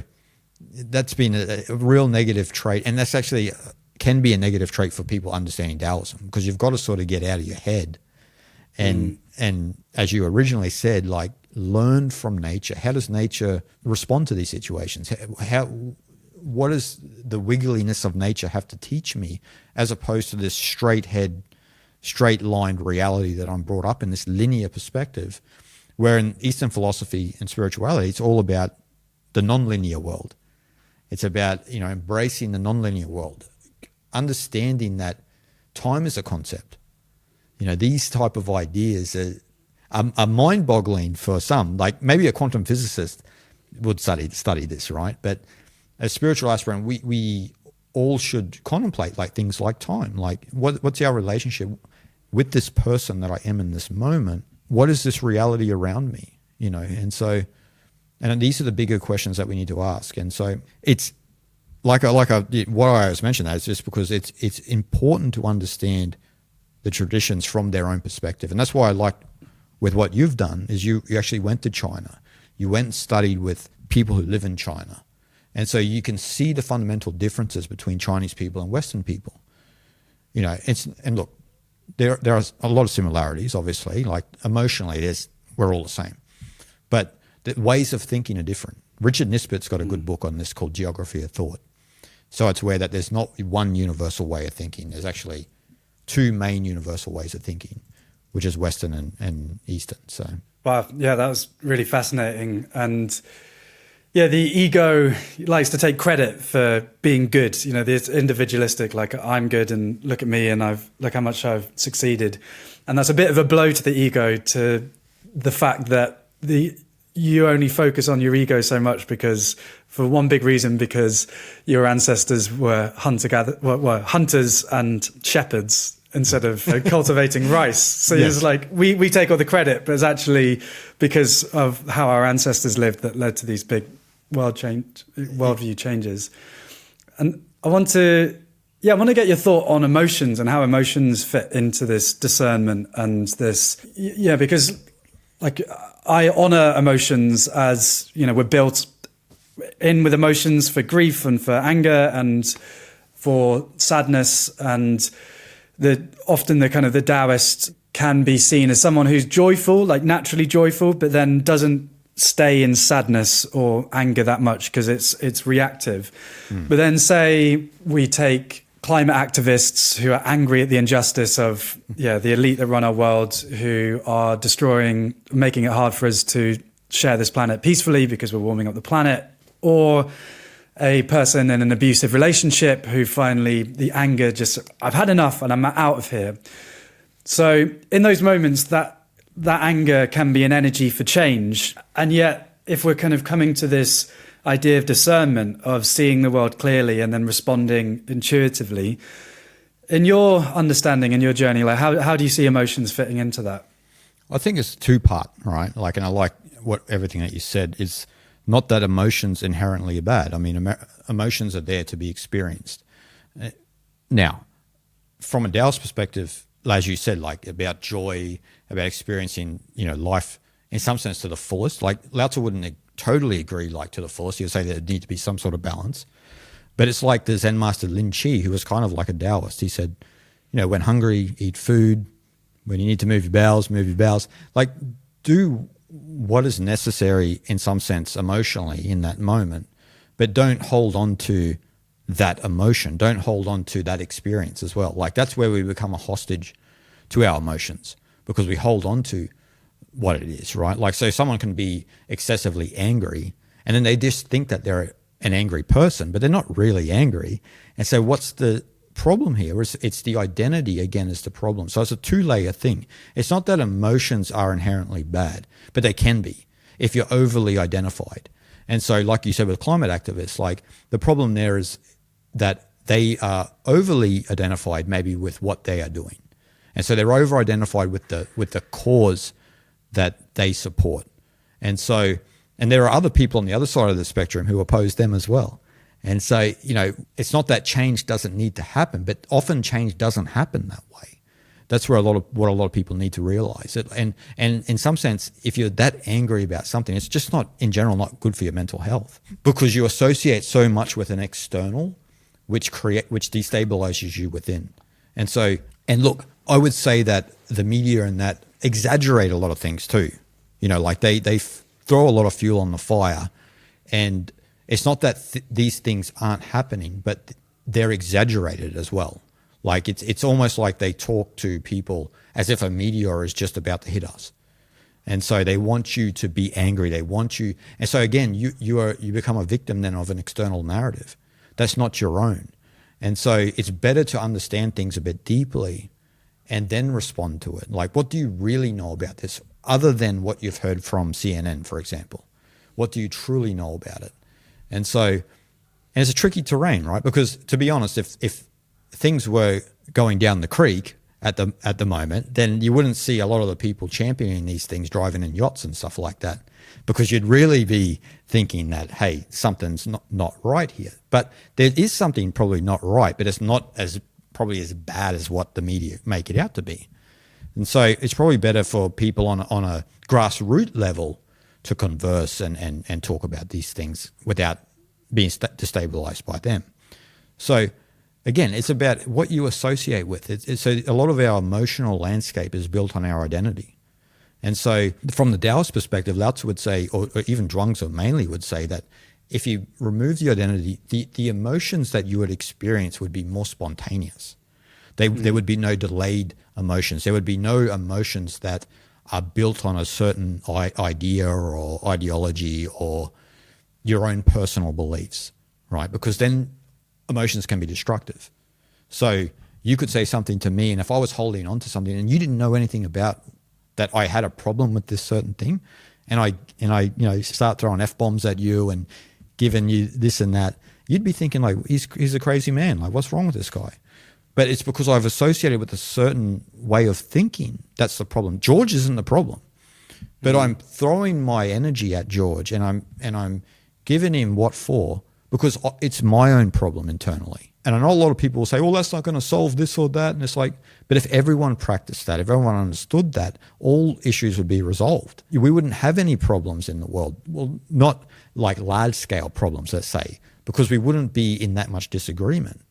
that's been a real negative trait. And that's actually can be a negative trait for people understanding Taoism, because you've got to sort of get out of your head and as you originally said, like learn from nature. How does nature respond to these situations? What does the wiggliness of nature have to teach me, as opposed to this straight-lined reality that I'm brought up in, this linear perspective, where in Eastern philosophy and spirituality, it's all about the non-linear world. It's about, embracing the non-linear world, understanding that time is a concept. These type of ideas are mind-boggling for some. Like maybe a quantum physicist would study this, right? But as spiritual aspirant, we all should contemplate like things like time. Like what's our relationship with this person that I am in this moment? What is this reality around me? And these are the bigger questions that we need to ask. And so it's why I was mentioning that is just because it's important to understand the traditions from their own perspective. And that's why I like with what you've done is you actually went to China. You went and studied with people who live in China. And so you can see the fundamental differences between Chinese people and Western people. And look, there are a lot of similarities, obviously, like emotionally we're all the same. But the ways of thinking are different. Richard Nisbet's got a good book on this called Geography of Thought. So it's where that there's not one universal way of thinking. There's actually two main universal ways of thinking, which is Western and Eastern. So wow, yeah, that was really fascinating. And yeah, the ego likes to take credit for being good. It's individualistic, like I'm good and look at me and look how much I've succeeded. And that's a bit of a blow to the ego, to the fact that you only focus on your ego so much for one big reason, because your ancestors were hunters and shepherds instead of cultivating rice. So yes. It's like we take all the credit, but it's actually because of how our ancestors lived that led to these big worldview changes. And I want to get your thought on emotions and how emotions fit into this discernment and this, because like I honor emotions as, we're built in with emotions for grief and for anger and for sadness, and often the Taoist can be seen as someone who's joyful, like naturally joyful, but then doesn't stay in sadness or anger that much because it's reactive. But then say we take climate activists who are angry at the injustice of the elite that run our world, who are making it hard for us to share this planet peacefully because we're warming up the planet, or a person in an abusive relationship who finally the anger I've had enough and I'm out of here. So in those moments that anger can be an energy for change. And yet if we're kind of coming to this idea of discernment, of seeing the world clearly and then responding intuitively, in your understanding and your journey, like how do you see emotions fitting into that? I think it's two-part, right? And I like everything that you said is not that emotions inherently are bad. I mean, emotions are there to be experienced. Now, from a Taoist perspective, as you said, like about joy, about experiencing, life in some sense to the fullest. Like Lao Tzu wouldn't totally agree like to the fullest. He would say there need to be some sort of balance. But it's like the Zen master Lin Chi, who was kind of like a Taoist. He said, when hungry, eat food. When you need to move your bowels, move your bowels. Like, do what is necessary in some sense emotionally in that moment, but don't hold on to that emotion. Don't hold on to that experience as well. Like, that's where we become a hostage to our emotions, because we hold on to what it is, right? Like, so someone can be excessively angry, and then they just think that they're an angry person, but they're not really angry. And so what's the problem here? It's the identity again is the problem. So it's a two-layer thing. It's not that emotions are inherently bad, but they can be if you're overly identified. And so like you said with climate activists, like the problem there is that they are overly identified maybe with what they are doing. And so they're over-identified with the cause that they support. And there are other people on the other side of the spectrum who oppose them as well. And so, it's not that change doesn't need to happen, but often change doesn't happen that way. That's where what a lot of people need to realize. And in some sense, if you're that angry about something, it's just not, in general, not good for your mental health, because you associate so much with an external, which destabilizes you within. And look, I would say that the media and that exaggerate a lot of things too. Like they throw a lot of fuel on the fire, and it's not that these things aren't happening, but they're exaggerated as well. Like it's almost like they talk to people as if a meteor is just about to hit us. And so they want you to be angry. They want you. And so again, you become a victim then of an external narrative. That's not your own. And so it's better to understand things a bit deeply and then respond to it. Like, what do you really know about this other than what you've heard from CNN, for example? What do you truly know about it? And it's a tricky terrain, right? Because to be honest, if things were going down the creek at the moment, then you wouldn't see a lot of the people championing these things driving in yachts and stuff like that, because you'd really be thinking that, hey, something's not right here. But there is something probably not right, but it's not probably as bad as what the media make it out to be. And so it's probably better for people on a grassroots level to converse and talk about these things without being destabilized by them. So again, it's about what you associate with. So a lot of our emotional landscape is built on our identity. And so from the Taoist perspective, Lao Tzu would say, or even Zhuangzi mainly would say, that if you remove the identity, the emotions that you would experience would be more spontaneous. There would be no delayed emotions. There would be no emotions that are built on a certain idea or ideology or your own personal beliefs, right? Because then emotions can be destructive. So you could say something to me, and if I was holding on to something and you didn't know anything about that, I had a problem with this certain thing, and I start throwing F-bombs at you and giving you this and that, you'd be thinking like, he's a crazy man. Like, what's wrong with this guy? But it's because I've associated with a certain way of thinking. That's the problem. George isn't the problem, but I'm throwing my energy at George, and I'm giving him what for, because it's my own problem internally. And I know a lot of people will say, well, that's not going to solve this or that. And it's like, but if everyone practiced that, if everyone understood that, all issues would be resolved. We wouldn't have any problems in the world. Well, not like large scale problems, let's say, because we wouldn't be in that much disagreement.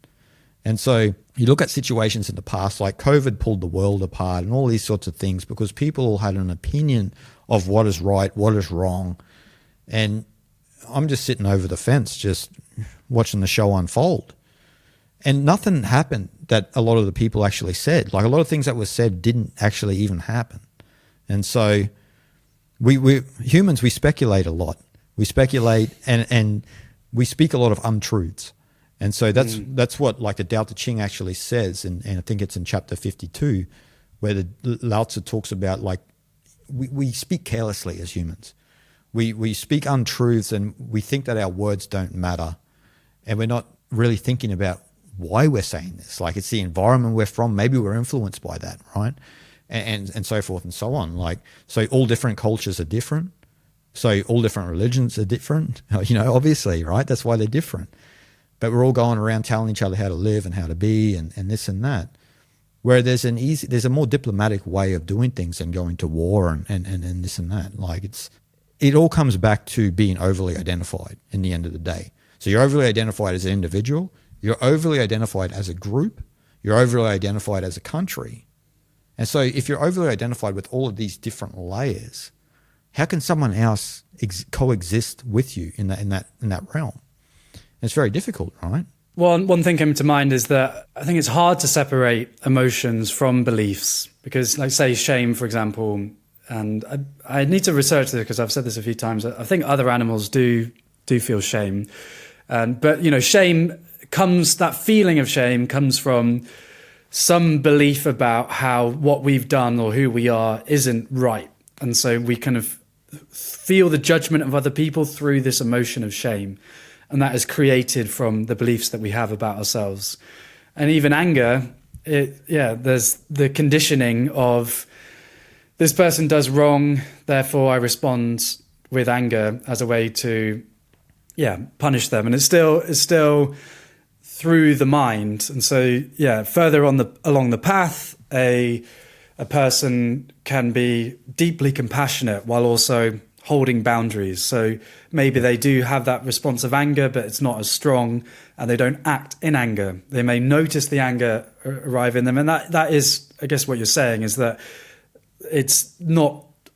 And so you look at situations in the past, like COVID pulled the world apart and all these sorts of things, because people all had an opinion of what is right, what is wrong. And I'm just sitting over the fence, just watching the show unfold. And nothing happened that a lot of the people actually said. Like, a lot of things that were said didn't actually even happen. And so we humans, we speculate a lot. We speculate and we speak a lot of untruths. And so that's what, like, the Tao Te Ching actually says, and I think it's in chapter 52, where the Lao Tzu talks about, like, we speak carelessly as humans. We speak untruths, and we think that our words don't matter, and we're not really thinking about why we're saying this. Like, it's the environment we're from. Maybe we're influenced by that, right? And so forth and so on. Like, so all different cultures are different. So all different religions are different, obviously, right? That's why they're different. But we're all going around telling each other how to live and how to be and this and that. where there's a more diplomatic way of doing things than going to war and this and that. Like it all comes back to being overly identified in the end of the day. So you're overly identified as an individual, you're overly identified as a group, you're overly identified as a country. And so if you're overly identified with all of these different layers, how can someone else coexist with you in that realm? It's very difficult, right? Well, one thing came to mind is that I think it's hard to separate emotions from beliefs because, like, say, shame, for example, and I need to research this because I've said this a few times. I think other animals do feel shame. But, you know, that feeling of shame comes from some belief about how what we've done or who we are isn't right. And so we kind of feel the judgment of other people through this emotion of shame. And that is created from the beliefs that we have about ourselves. And even anger, there's the conditioning of this person does wrong, therefore I respond with anger as a way to, punish them. And it's still through the mind. And so, further along the path, a person can be deeply compassionate while also holding boundaries. So maybe they do have that response of anger, but it's not as strong and they don't act in anger. They may notice the anger arrive in them. And that is, I guess what you're saying is that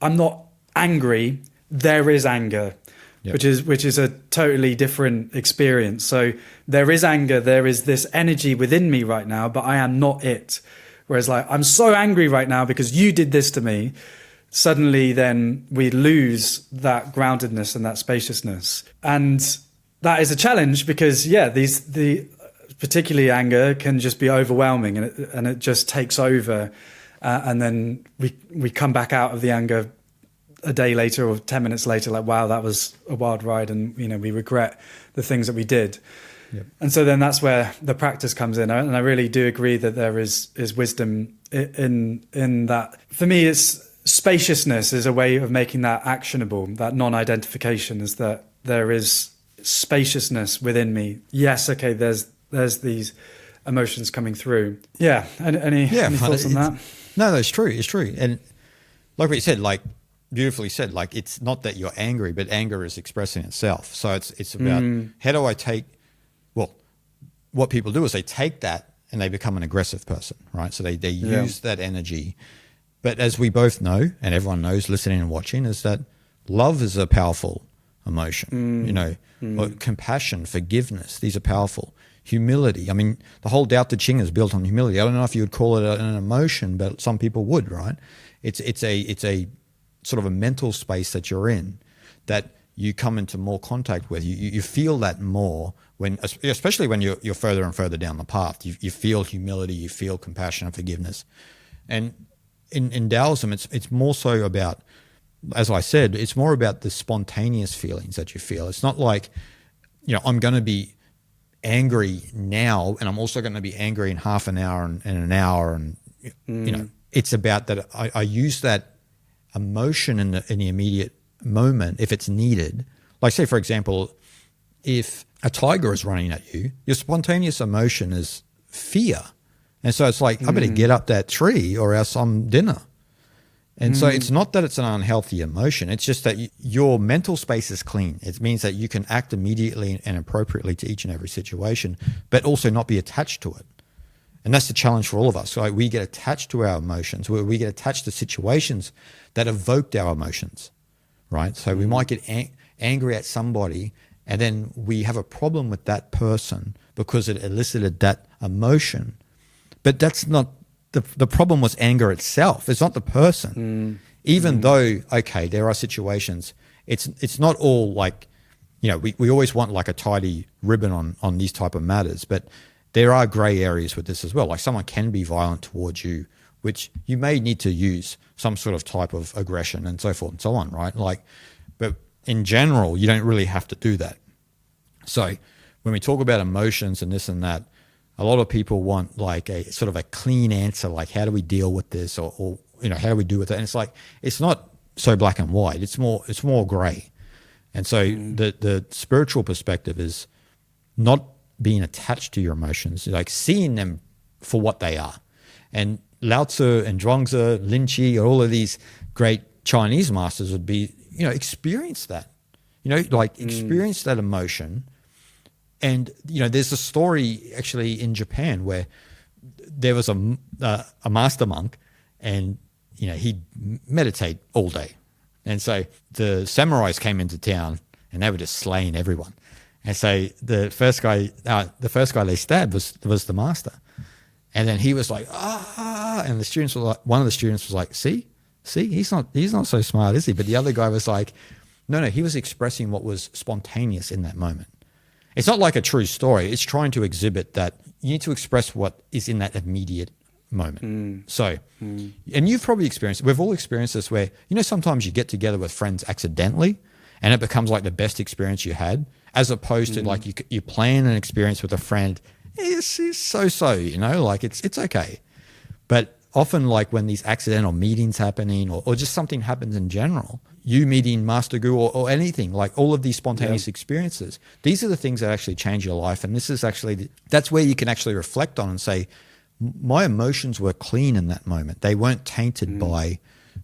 I'm not angry, there is anger, yep. which is a totally different experience. So there is anger, there is this energy within me right now, but I am not it. Whereas like, I'm so angry right now because you did this to me. Suddenly then we lose that groundedness and that spaciousness. And that is a challenge because, the particularly anger can just be overwhelming and it just takes over. And then we come back out of the anger a day later or 10 minutes later, like, wow, that was a wild ride. And, we regret the things that we did. Yep. And so then that's where the practice comes in. And I really do agree that there is wisdom in that. For me, it's spaciousness is a way of making that actionable. That non-identification is that there is spaciousness within me. Yes, okay, there's these emotions coming through. Yeah. Any thoughts on that? No, it's true. It's true. And like what you said, like beautifully said, like it's not that you're angry, but anger is expressing itself. So it's about how do I take, what people do is they take that and they become an aggressive person, right? So they use that energy. But as we both know, and everyone knows listening and watching, is that love is a powerful emotion, compassion, forgiveness, these are powerful. Humility. I mean, the whole Tao Te Ching is built on humility. I don't know if you would call it an emotion, but some people would, right? It's a sort of a mental space that you're in that you come into more contact with. You feel that more especially when you're further and further down the path. You feel humility, you feel compassion and forgiveness. And in Taoism, it's more so about, as I said, it's more about the spontaneous feelings that you feel. It's not like, I'm going to be angry now and I'm also going to be angry in half an hour and an hour. And, it's about that I use that emotion in the immediate moment if it's needed. Like say, for example, if a tiger is running at you, your spontaneous emotion is fear. And so it's like, I better get up that tree or else I'm dinner. And so it's not that it's an unhealthy emotion. It's just that your mental space is clean. It means that you can act immediately and appropriately to each and every situation, but also not be attached to it. And that's the challenge for all of us. So we get attached to our emotions. We get attached to situations that evoked our emotions, right? So we might get angry at somebody and then we have a problem with that person because it elicited that emotion. But that's not the problem was anger itself. It's not the person. Even though, okay, there are situations, it's not all like, we always want like a tidy ribbon on these type of matters, but there are gray areas with this as well. Like someone can be violent towards you, which you may need to use some sort of type of aggression and so forth and so on, right? But in general, you don't really have to do that. So when we talk about emotions and this and that, a lot of people want like a sort of a clean answer, like how do we deal with this or how do we do with it? And it's like, it's not so black and white. It's more gray. And so the spiritual perspective is not being attached to your emotions, like seeing them for what they are. And Lao Tzu and Zhuangzi, Lin Chi, all of these great Chinese masters would be, experience that, experience that emotion. And, there's a story actually in Japan where there was a master monk, and, he'd meditate all day. And so the samurais came into town and they were just slaying everyone. And so the first guy they stabbed was the master. And then he was like, and the students were like, one of the students was like, see, he's not so smart, is he? But the other guy was like, no, he was expressing what was spontaneous in that moment. It's not like a true story. It's trying to exhibit that you need to express what is in that immediate moment. And you've probably experienced, we've all experienced this where, sometimes you get together with friends accidentally and it becomes like the best experience you had, as opposed to like you plan an experience with a friend. It's so, like it's okay. But often like when these accidental meetings happening or just something happens in general, you meeting Master Gu or anything, like all of these spontaneous experiences, these are the things that actually change your life. And this is actually, that's where you can actually reflect on and say, my emotions were clean in that moment. They weren't tainted by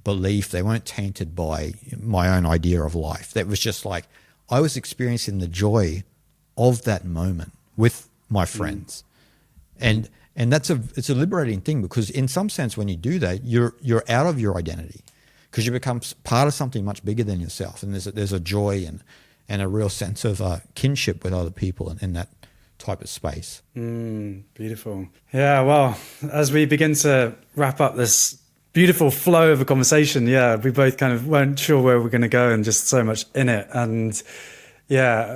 belief. They weren't tainted by my own idea of life. That was just like, I was experiencing the joy of that moment with my friends. And it's a liberating thing, because in some sense, when you do that, you're out of your identity, because you become part of something much bigger than yourself. And there's a joy and a real sense of kinship with other people in that type of space. Beautiful. Yeah, well, as we begin to wrap up this beautiful flow of a conversation, we both kind of weren't sure where we're going to go, and just so much in it. And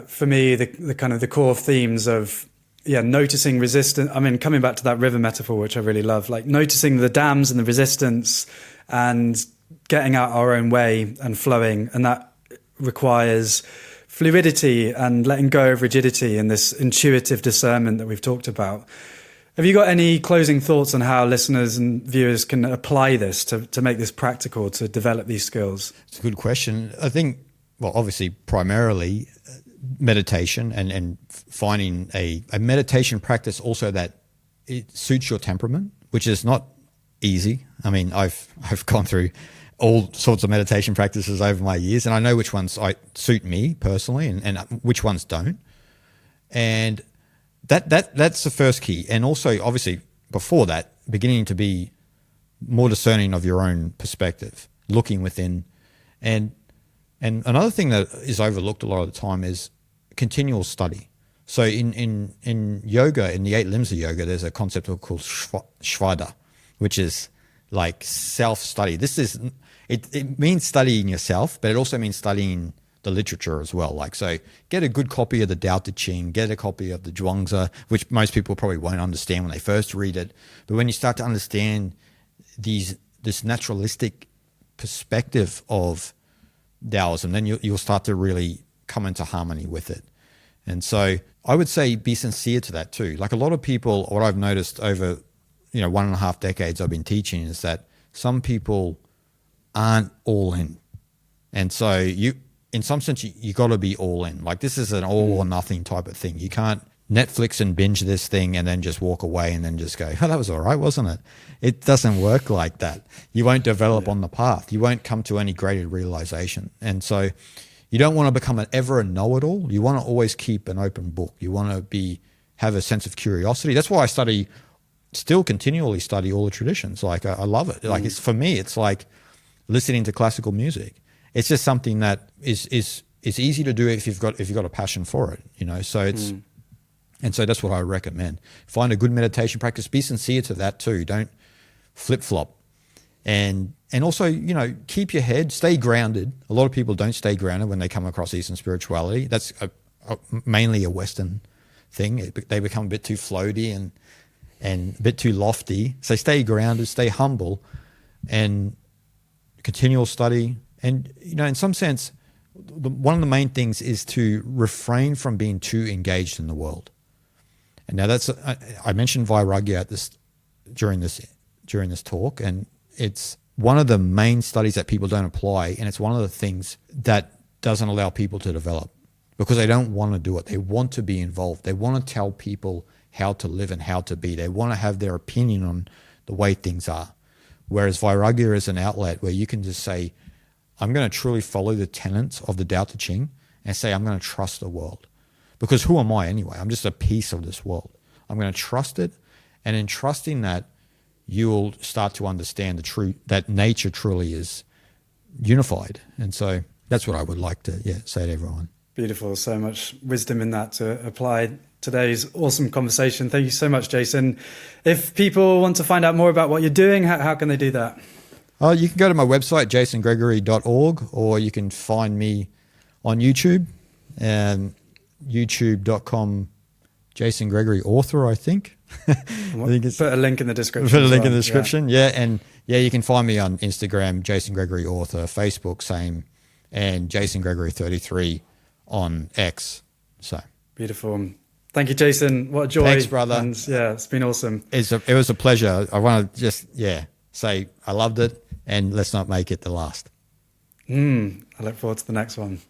for me, the kind of the core themes of noticing resistance. I mean, coming back to that river metaphor, which I really love, like noticing the dams and the resistance and getting out our own way and flowing. And that requires fluidity and letting go of rigidity and this intuitive discernment that we've talked about. Have you got any closing thoughts on how listeners and viewers can apply this to make this practical, to develop these skills? It's a good question. I think, well, obviously, primarily meditation and finding a meditation practice also that it suits your temperament, which is not easy. I mean, I've gone through all sorts of meditation practices over my years, and I know which ones suit me personally and which ones don't. And that's the first key. And also, obviously, before that, beginning to be more discerning of your own perspective, looking within. And another thing that is overlooked a lot of the time is continual study. So in yoga, in the 8 limbs of yoga, there's a concept called shvada, which is like self-study. It means studying yourself, but it also means studying the literature as well. Like, so get a good copy of the Tao Te Ching, get a copy of the Zhuangzi, which most people probably won't understand when they first read it. But when you start to understand this naturalistic perspective of Taoism, then you'll start to really come into harmony with it. And so I would say be sincere to that too. Like a lot of people, what I've noticed over 1.5 decades I've been teaching is that some people aren't all in. And so in some sense, you got to be all in. Like this is an all or nothing type of thing. You can't Netflix and binge this thing and then just walk away and then just go, oh, that was all right, wasn't it? It doesn't work like that. You won't develop on the path. You won't come to any greater realization. And so you don't want to become ever a know-it-all. You want to always keep an open book. You want to have a sense of curiosity. That's why I still continually study all the traditions. Like I love it. Like for me, it's like listening to classical music. It's just something that is easy to do if you've got a passion for it, So it's and so that's what I recommend. Find a good meditation practice. Be sincere to that too. Don't flip-flop. And also, keep your head, stay grounded. A lot of people don't stay grounded when they come across Eastern spirituality. That's mainly a Western thing. They become a bit too floaty and a bit too lofty. So stay grounded, stay humble, and continual study. And, in some sense, one of the main things is to refrain from being too engaged in the world. And now I mentioned Vairagya during this talk, and it's one of the main studies that people don't apply, and it's one of the things that doesn't allow people to develop because they don't want to do it. They want to be involved. They want to tell people how to live and how to be. They want to have their opinion on the way things are. Whereas Vairagya is an outlet where you can just say, I'm going to truly follow the tenets of the Tao Te Ching and say, I'm going to trust the world. Because who am I anyway? I'm just a piece of this world. I'm going to trust it. And in trusting that, you'll start to understand that nature truly is unified. And so that's what I would like to say to everyone. Beautiful. So much wisdom in that to apply today's awesome conversation. Thank you so much, Jason. If people want to find out more about what you're doing, how can they do that? You can go to my website, jasongregory.org, or you can find me on YouTube, and youtube.com, Jason Gregory author, I think. Put a link in the description. Put a link in the description, And you can find me on Instagram, Jason Gregory author, Facebook, same, and Jason Gregory 33 on X. So beautiful. Thank you, Jason. What a joy. Thanks, brother. And it's been awesome. It was a pleasure. I want to just, say I loved it, and let's not make it the last. I look forward to the next one.